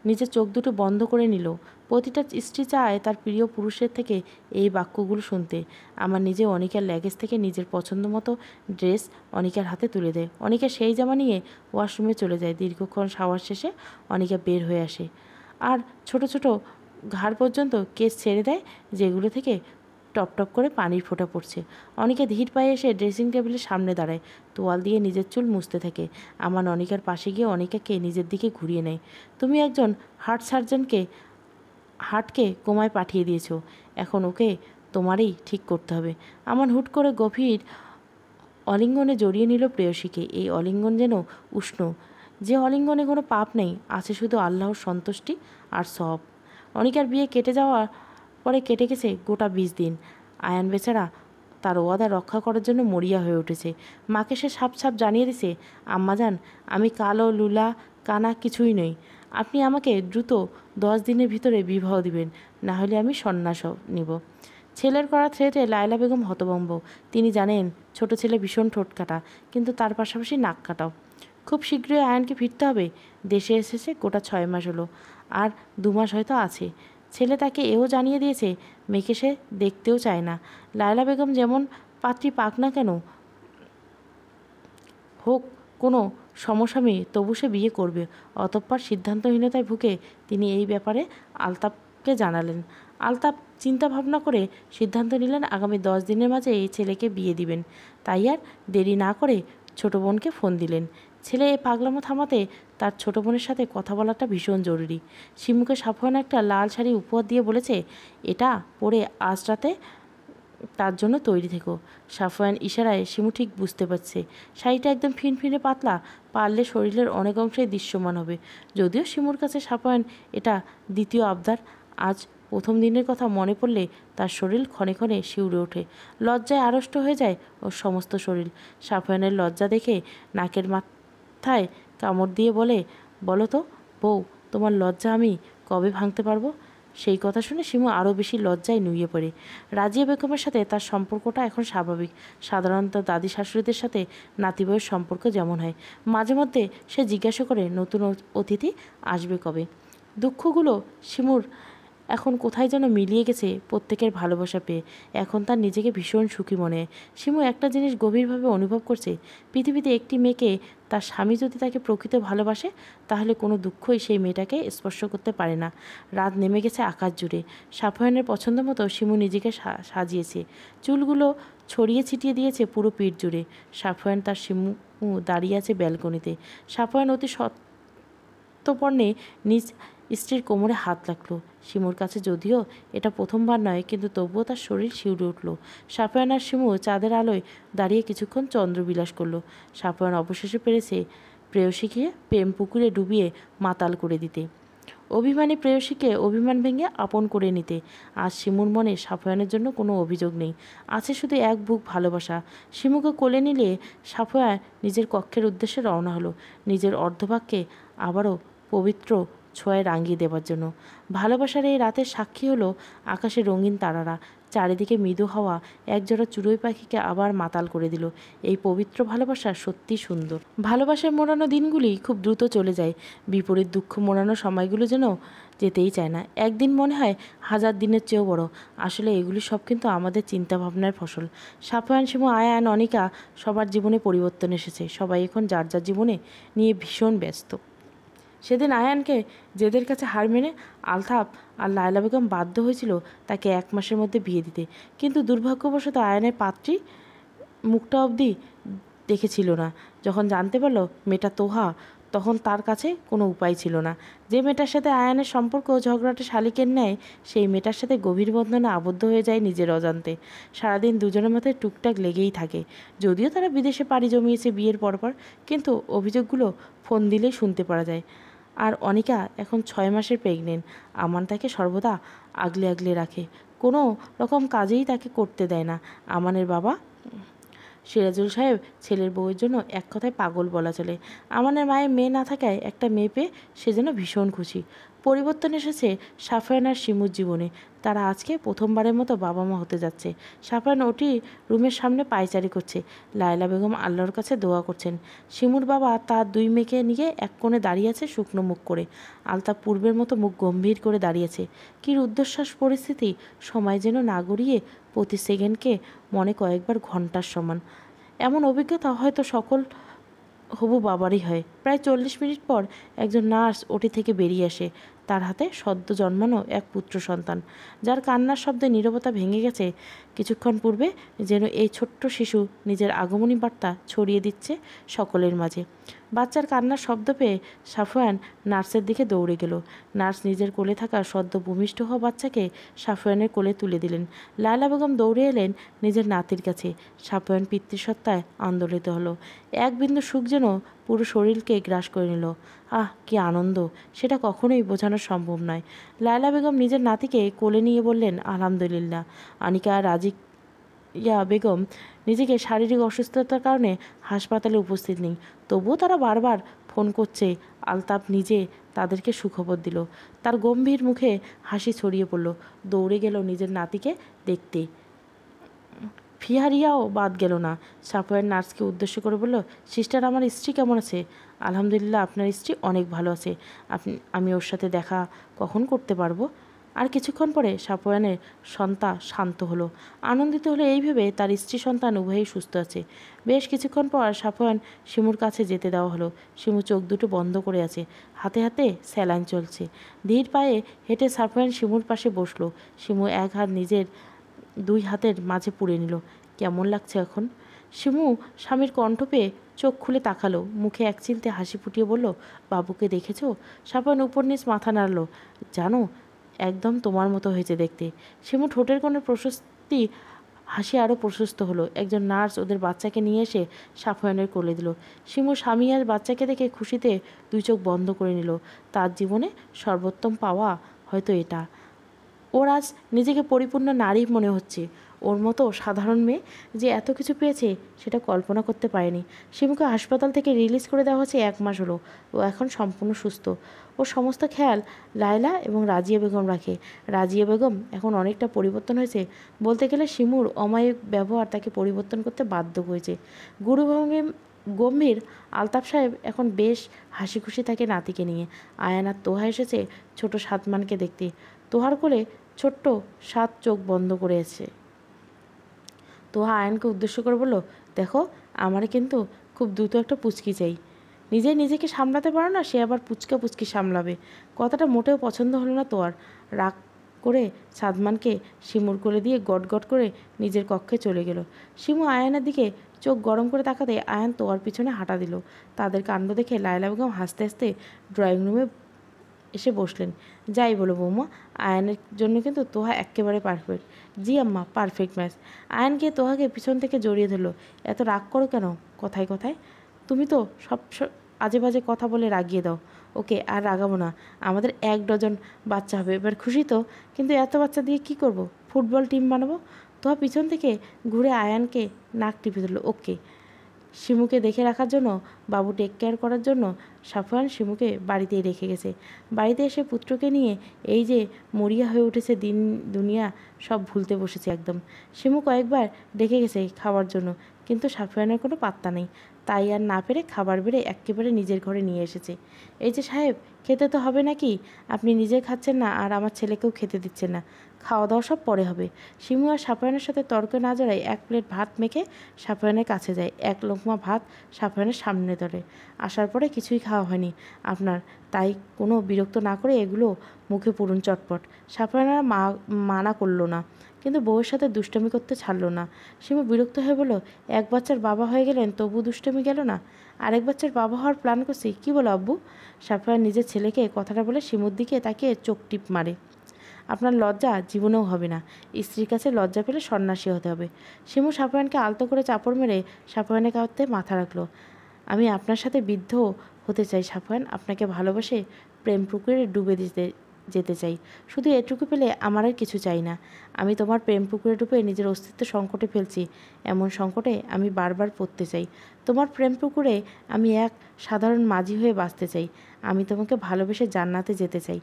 নিজের চোখ দুটো বন্ধ করে নিল। প্রতিটা স্ত্রী চায় তার প্রিয় পুরুষের থেকে এই বাক্যগুলো শুনতে। আমার নিজে অনিকার ল্যাগেজ থেকে নিজের পছন্দ মতো ড্রেস অনিকার হাতে তুলে দেয়। অনিকা সেই জামা নিয়ে ওয়াশরুমে চলে যায়। দীর্ঘক্ষণ শাওয়ার শেষে অনিকা বের হয়ে আসে, আর ছোট ছোট ঘাড় পর্যন্ত কেস ছেড়ে দেয়, যেগুলো থেকে টপ টপ করে পানির ফোঁটা পড়ছে। অনিকা ধীর পায়ে এসে ড্রেসিং টেবিলের সামনে দাঁড়ায়, তোয়াল দিয়ে নিজের চুল মুছতে থাকে। আমার অনিকার পাশে গিয়ে অনিকাকে নিজের দিকে ঘুরিয়ে নেয়। তুমি একজন হার্টকে কোমায় পাঠিয়ে দিয়েছো, এখন ওকে তোমারই ঠিক করতে হবে। আমার হুট করে গভীর অলিঙ্গনে জড়িয়ে নিল প্রেয়সীকে। এই অলিঙ্গন যেন উষ্ণ, যে অলিঙ্গনে কোনো পাপ নেই, আছে শুধু আল্লাহর সন্তুষ্টি আর সব। অনিকার বিয়ে কেটে যাওয়ার পরে কেটে গেছে গোটা 20 দিন। আয়ান বেচারা তার ওয়াদা রক্ষা করার জন্য মরিয়া হয়ে উঠেছে। মাকে সে সাপ সাপ জানিয়ে দিছে, আম্মাজান, আমি কালো লুলা কানা কিছুই নই। আপনি আমাকে দ্রুত 10 দিনের ভিতরে বিবাহ দিবেন, না হলে আমি সন্ন্যাস নিব। ছেলের করা থ্রেটে লায়লা বেগম হতভম্ব। তিনি জানেন ছোট ছেলে ভীষণ ঠোঁট কাটা, কিন্তু তার পাশাপাশি নাক কাটাও। খুব শীঘ্রই আয়ানকে ফিরতে হবে। দেশে এসেছে গোটা 6 মাস হলো, আর 2 মাস হয়তো আছে। ছেলে তাকে এও জানিয়ে দিয়েছে মেয়েকে সে দেখতেও চায় না। লায়লা বেগম যেমন পাত্রী পাক না কেন হোক, কোনো সমস্যামী তবু সে বিয়ে করবে। অতঃপর সিদ্ধান্তহীনতায় ভুগে তিনি এই ব্যাপারে আলতাপকে জানালেন। আলতাপ চিন্তা ভাবনা করে সিদ্ধান্ত নিলেন আগামী 10 দিনের মাঝে এই ছেলেকে বিয়ে দিবেন। তাই আর দেরি না করে ছোট বোনকে ফোন দিলেন। ছেলে এই পাগলামো থামাতে তার ছোট বোনের সাথে কথা বলাটা ভীষণ জরুরি। শিমুকে সাফওয়ান একটা লাল শাড়ি উপহার দিয়ে বলেছে, এটা পরে আজ রাতে তার জন্য তৈরি থেকো। সাফওয়ান ইশারায় শিমু ঠিক বুঝতে পারছে। শাড়িটা একদম ফিনফিনে পাতলা, পারলে শরীরের অনেক অংশেই দৃশ্যমান হবে। যদিও শিমুর কাছে সাফওয়ান এটা দ্বিতীয় আবদার। আজ প্রথম দিনের কথা মনে পড়লে তার শরীর ক্ষণে ক্ষণে শিউরে ওঠে। লজ্জায় আড়ষ্ট হয়ে যায় ওর সমস্ত শরীর। সাফওয়ানের লজ্জা দেখে নাকের মাথায় কামড় দিয়ে বলো তো বউ, তোমার লজ্জা আমি কবে ভাঙতে পারবো? সেই কথা শুনে শিমু আরও বেশি লজ্জায় নুয়ে পড়ে। রাজিয়া বেগমের সাথে তার সম্পর্কটা এখন স্বাভাবিক। সাধারণত দাদি শাশুড়িদের সাথে নাতিবইয়ের সম্পর্ক যেমন হয়। মাঝে মধ্যে সে জিজ্ঞাসা করে নতুন অতিথি আসবে কবে। দুঃখগুলো শিমুর এখন কোথায় যেন মিলিয়ে গেছে প্রত্যেকের ভালোবাসা পেয়ে। এখন তার নিজেকে ভীষণ সুখী মনে হয়। শিমু একটা জিনিস গভীরভাবে অনুভব করছে, পৃথিবীতে একটি মেয়েকে তার স্বামী যদি তাকে প্রকৃত ভালোবাসে, তাহলে কোনো দুঃখই সেই মেয়েটাকে স্পর্শ করতে পারে না। রাত নেমে গেছে আকাশ জুড়ে। সাফওয়ানের পছন্দ মতো শিমু নিজেকে সাজিয়েছে। চুলগুলো ছড়িয়ে ছিটিয়ে দিয়েছে পুরো পিঠ জুড়ে। সাফওয়ান তার শিমু দাঁড়িয়ে আছে ব্যালকনিতে। সাফওয়ান অতি সত্যপর্ণে নিজ স্ত্রীর কোমরে হাত রাখল। শিমুর কাছে যদিও এটা প্রথমবার নয়, কিন্তু তবুও তার শরীর শিউরে উঠল। সাফওয়ান আর শিমু চাঁদের আলোয় দাঁড়িয়ে কিছুক্ষণ চন্দ্রবিলাস করলো। সাফওয়ান অবশেষে পেরেছে প্রেয়সীকে প্রেম পুকুরে ডুবিয়ে মাতাল করে দিতে, অভিমানী প্রেয়সীকে অভিমান ভেঙে আপন করে নিতে। আজ শিমুর মনে সাফওয়ানের জন্য কোনো অভিযোগ নেই, আছে শুধু এক বুক ভালোবাসা। শিমুকে কোলে নিলে সাফওয়ান নিজের কক্ষের উদ্দেশ্যে রওনা হলো, নিজের অর্ধভাগকে আবারও পবিত্র ছোঁয়ায় রাঙিয়ে দেবার জন্য। ভালোবাসার এই রাতের সাক্ষী হলো আকাশে রঙিন তারারা, চারিদিকে মৃদু হাওয়া একজোড়া চড়ুই পাখিকে আবার মাতাল করে দিল। এই পবিত্র ভালোবাসা সত্যি সুন্দর। ভালোবাসায় মোড়ানো দিনগুলি খুব দ্রুত চলে যায়, বিপরীত দুঃখ মোড়ানো সময়গুলো যেন যেতেই চায় না। একদিন মনে হয় হাজার দিনের চেয়েও বড়। আসলে এগুলি সব কিন্তু আমাদের চিন্তাভাবনার ফসল। সাফওয়ান, শিমু, আয়ান, অনিকা সবার জীবনে পরিবর্তন এসেছে। সবাই এখন যার যার জীবনে নিয়ে ভীষণ ব্যস্ত। সেদিন আয়ানকে জেদের কাছে হার মেনে আলতাফ আর লায়লা বেগম বাধ্য হয়েছিল তাকে 1 মাসের মধ্যে বিয়ে দিতে, কিন্তু দুর্ভাগ্যবশত আয়ানের পাত্রী মুখটা অবধি দেখেছিল না। যখন জানতে পারল মেয়েটা তোহা, তখন তার কাছে কোনো উপায় ছিল না। যে মেয়েটার সাথে আয়ানের সম্পর্ক ঝগড়াটে শালিকের ন্যায়, সেই মেয়েটার সাথে গভীর বন্ধনে আবদ্ধ হয়ে যায় নিজের অজান্তে। সারাদিন দুজনের মাথায় টুকটাক লেগেই থাকে। যদিও তারা বিদেশে পাড়ি জমিয়েছে বিয়ের পরপর, কিন্তু অভিযোগগুলো ফোন দিলেই শুনতে পাওয়া যায়। আর অনিকা এখন 6 মাসের প্রেগনেন্ট। আমান তাকে সর্বদা আগলে আগলে রাখে, কোনো রকম কাজেই তাকে করতে দেয় না। আমানের বাবা সিরাজুল সাহেব ছেলের বউয়ের জন্য এক কথায় পাগল বলা চলে। আমানের মায়ের মেয়ে না থাকায় একটা মেয়ে পেয়ে সে যেন ভীষণ খুশি। পরিবর্তন এসেছে সাফওয়ান আর শিমুর জীবনে। তারা আজকে প্রথমবারের মতো বাবা মা হতে যাচ্ছে। সাফওয়ান ওটি রুমের সামনে পায়চারি করছে। লায়লা বেগম আল্লাহর কাছে দোয়া করছেন। শিমুর বাবা তার 2 মেয়েকে নিয়ে এক কোণে দাঁড়িয়ে আছে শুকনো মুখ করে। আলতাফ পূর্বের মতো মুখ গম্ভীর করে দাঁড়িয়েছে। কী রুদ্ধশ্বাস পরিস্থিতি! সময় যেন না গড়িয়ে প্রতি সেকেন্ডকে মনে কয়েকবার ঘন্টার সমান। এমন অভিজ্ঞতা হয়তো সকল হবু বাবারই হয়। প্রায় 40 মিনিট পর একজন নার্স ওটি থেকে বেরিয়ে আসে। তার হাতে সদ্য জন্মানো এক পুত্র সন্তান, যার কান্নার শব্দে নীরবতা ভেঙে গেছে। কিছুক্ষণ পূর্বে যেন এই ছোট্ট শিশু নিজের আগমনী বার্তা ছড়িয়ে দিচ্ছে সকলের মাঝে। বাচ্চার কান্নার শব্দ পেয়ে সাফওয়ান নার্সের দিকে দৌড়ে গেল। নার্স নিজের কোলে থাকা সদ্য ভূমিষ্ঠ হওয়া বাচ্চাকে সাফওয়ানের কোলে তুলে দিলেন। লায়লা বেগম দৌড়ে এলেন নিজের নাতির কাছে। সাফওয়ান পিতৃসত্তায় আন্দোলিত হলো। এক বিন্দু সুখ যেন পুরো শরীরকে গ্রাস করে নিল। আহ, কি আনন্দ! সেটা কখনোই বোঝানো সম্ভব নয়। লায়লা বেগম নিজের নাতিকে কোলে নিয়ে বললেন, আলহামদুলিল্লাহ। আনিকা রাজিয়া বেগম নিজেকে শারীরিক অসুস্থতার কারণে হাসপাতালে উপস্থিত নেই, তবুও তারা বারবার ফোন করছে। আলতাফ নিজে তাদেরকে সুখবর দিল। তার গম্ভীর মুখে হাসি ছড়িয়ে পড়ল। দৌড়ে গেল নিজের নাতিকে দেখতে। ফিহারিয়াও বাদ গেল না। সাফওয়ান নার্সকে উদ্দেশ্য করে বলল, সিস্টার, আমার স্ত্রী কেমন আছে? আলহামদুলিল্লাহ, আপনার স্ত্রী অনেক ভালো আছে। আমি ওর সাথে দেখা কখন করতে পারবো? আর কিছুক্ষণ পরে সাফওয়ানের সন্তান শান্ত হলো, আনন্দিত হলো এই ভেবে তার স্ত্রী সন্তান উভয়েই সুস্থ আছে। বেশ কিছুক্ষণ পর সাফওয়ান শিমুর কাছে যেতে দেওয়া হলো। শিমু চোখ দুটো বন্ধ করে আছে, হাতে হাতে স্যালাইন চলছে। ধীর পায়ে হেঁটে সাফওয়ান শিমুর পাশে বসলো। শিমু এক হাত নিজের 2 হাতের মাঝে পুরে নিল। কেমন লাগছে এখন? শিমু স্বামীর কণ্ঠ পেয়ে চোখ খুলে তাকালো, মুখে এক চিলতে হাসি ফুটিয়ে বলল, বাবুকে দেখেছো? সাফওয়ান উপর নিচ মাথা নাড়ল। জানো, একদম তোমার মতো হয়েছে দেখতে। শিমু ঠোঁটের কোণে প্রশস্তি হাসি আরও প্রশস্ত হলো। একজন নার্স ওদের বাচ্চাকে নিয়ে এসে সাফওয়ানের কোলে দিল। শিমু স্বামী আর বাচ্চাকে দেখে খুশিতে 2 চোখ বন্ধ করে নিল। তার জীবনে সর্বোত্তম পাওয়া হয়তো এটা। ওর আজ নিজেকে পরিপূর্ণ নারী মনে হচ্ছে। ওর মতো সাধারণ মেয়ে যে এত কিছু পেয়েছে, সেটা কল্পনা করতে পারেনি। শিমুকে হাসপাতাল থেকে রিলিজ করে দেওয়া হচ্ছে 1 মাস হলো। ও এখন সম্পূর্ণ সুস্থ। ওর সমস্ত খেয়াল লায়লা এবং রাজিয়া বেগম রাখে। রাজিয়া বেগম এখন অনেকটা পরিবর্তন হয়েছে। বলতে গেলে শিমুর অমায়িক ব্যবহার তাকে পরিবর্তন করতে বাধ্য হয়েছে। গুরুভঙ্গি গম্ভীর আলতাফ সাহেব এখন বেশ হাসি খুশি থাকে নাতিকে নিয়ে। আয়ান আর তোহা এসেছে ছোট সাদমানকে দেখতে। তোহার কোলে ছোট্ট 7 চোখ বন্ধ করেছে। তোহা আয়ানকে উদ্দেশ্য করে বলল, দেখো আমার কিন্তু খুব দ্রুত একটা পুচকি চাই। নিজেকে সামলাতে পারো না, সে আবার পুচকি সামলাবে। কথাটা মোটেও পছন্দ হলো না তোয়ার। রাগ করে সাদমানকে শিমুর কোলে দিয়ে গট করে নিজের কক্ষে চলে গেল। শিমু আয়ানের দিকে চোখ গরম করে তাকাতে আয়ান তোয়ার পিছনে হাঁটা দিল। তাদের কাণ্ড দেখে লায়লা বেগম হাসতে হাসতে ড্রয়িং রুমে এসে বসলেন। যাই বলো বৌমা, আয়ানের জন্য কিন্তু তোহা একেবারে পারফেক্ট। জি আম্মা, পারফেক্ট ম্যাচ। আয়ান গিয়ে তোহাকে পিছন থেকে জড়িয়ে ধরলো। এত রাগ করো কেন কথায় কথায়? তুমি তো সব আজে বাজে কথা বলে রাগিয়ে দাও। ওকে আর রাগাবো না, আমাদের 1 ডজন বাচ্চা হবে, এবার খুশি তো? কিন্তু এত বাচ্চা দিয়ে কি করব? ফুটবল টিম বানাবো। তোহা পিছন থেকে ঘুরে আয়ানকে নাক টিপে ধরলো। ওকে। শিমুকে দেখে রাখার জন্য, বাবু টেক কেয়ার করার জন্য সাফওয়ান শিমুকে বাড়িতেই রেখে গেছে। বাড়িতে এসে পুত্রকে নিয়ে এই যে মরিয়া হয়ে উঠেছে, দুনিয়া সব ভুলতে বসেছে একদম। শিমু কয়েকবার ডেকে গেছে খাওয়ার জন্য, কিন্তু সাফওয়ানের কোনো পাত্তা নেই। তাই আর না পেরে খাবার বেড়ে একেবারে নিজের ঘরে নিয়ে এসেছে। এই যে সাহেব, খেতে তো হবে নাকি? আপনি নিজে খাচ্ছেন না আর আমার ছেলেকেও খেতে দিচ্ছেন না। খাওয়া দাওয়া সব পরে হবে। শিমু আর সাফওয়ানের সাথে তর্ক না জড়ায় 1 প্লেট ভাত মেখে সাফওয়ানের কাছে যায়। 1 লোকমা ভাত সাফওয়ানের সামনে ধরে। আসার পরে কিছুই খাওয়া হয়নি আপনার, তাই কোনো বিরক্ত না করে এগুলো মুখে পুরুন চটপট। সাফওয়ান আর মানা করলো না, কিন্তু বউয়ের সাথে দুষ্টমি করতে ছাড়লো না। শিমু বিরক্ত হয়ে বলল, 1 বাচ্চার বাবা হয়ে গেলেন তবু দুষ্টমি গেল না? আরেক বাচ্চার বাবা হওয়ার প্ল্যান করছি, কি বলো আব্বু? সাফওয়ান নিজের ছেলেকে কথাটা বলে শিমুর দিকে তাকিয়ে চোখ টিপ মারে। আপনার লজ্জা জীবনেও হবে না। স্ত্রীর কাছে লজ্জা পেলে সন্ন্যাসী হতে হবে। শিমু সাফওয়ানকে আলতো করে চাপড় মেরে সাফওয়ানের কাঁধে মাথা রাখলো। আমি আপনার সাথে বিদ্ধ হতে চাই সাফওয়ান, আপনাকে ভালোবাসে প্রেম পুকুরে ডুবে যেতে চাই। শুধু এটুকু পেলে আমার আর কিছু চাই না। আমি তোমার প্রেম পুকুরে ডুবে নিজের অস্তিত্ব সংকটে ফেলছি, এমন সংকটে আমি বারবার পড়তে চাই। তোমার প্রেম পুকুরে আমি এক সাধারণ মাঝি হয়ে বাঁচতে চাই। আমি তোমাকে ভালোবেসে জান্নাতে যেতে চাই।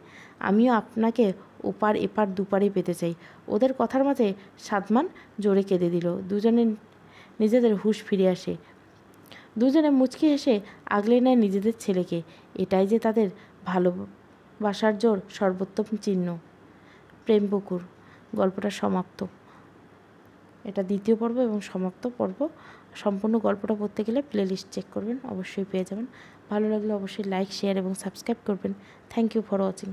আমিও আপনাকে ওপার এপার দুপারে পেতে চাই। ওদের কথার মাঝে সাদমান জোরে কেঁদে দিল। দুজনে নিজেদের হুঁশ ফিরে আসে। দুজনে মুচকি হেসে আগলে নেয় নিজেদের ছেলেকে। এটাই যে তাদের ভালোবাসার জোর সর্বোত্তম চিহ্ন। প্রেম পুকুর গল্পটা সমাপ্ত। এটা 2য় পর্ব এবং সমাপ্ত পর্ব। সম্পূর্ণ গল্পটা পড়তে গেলে প্লেলিস্ট চেক করবেন, অবশ্যই পেয়ে যাবেন। ভালো লাগলে অবশ্যই লাইক, শেয়ার এবং সাবস্ক্রাইব করবেন। Thank you for watching.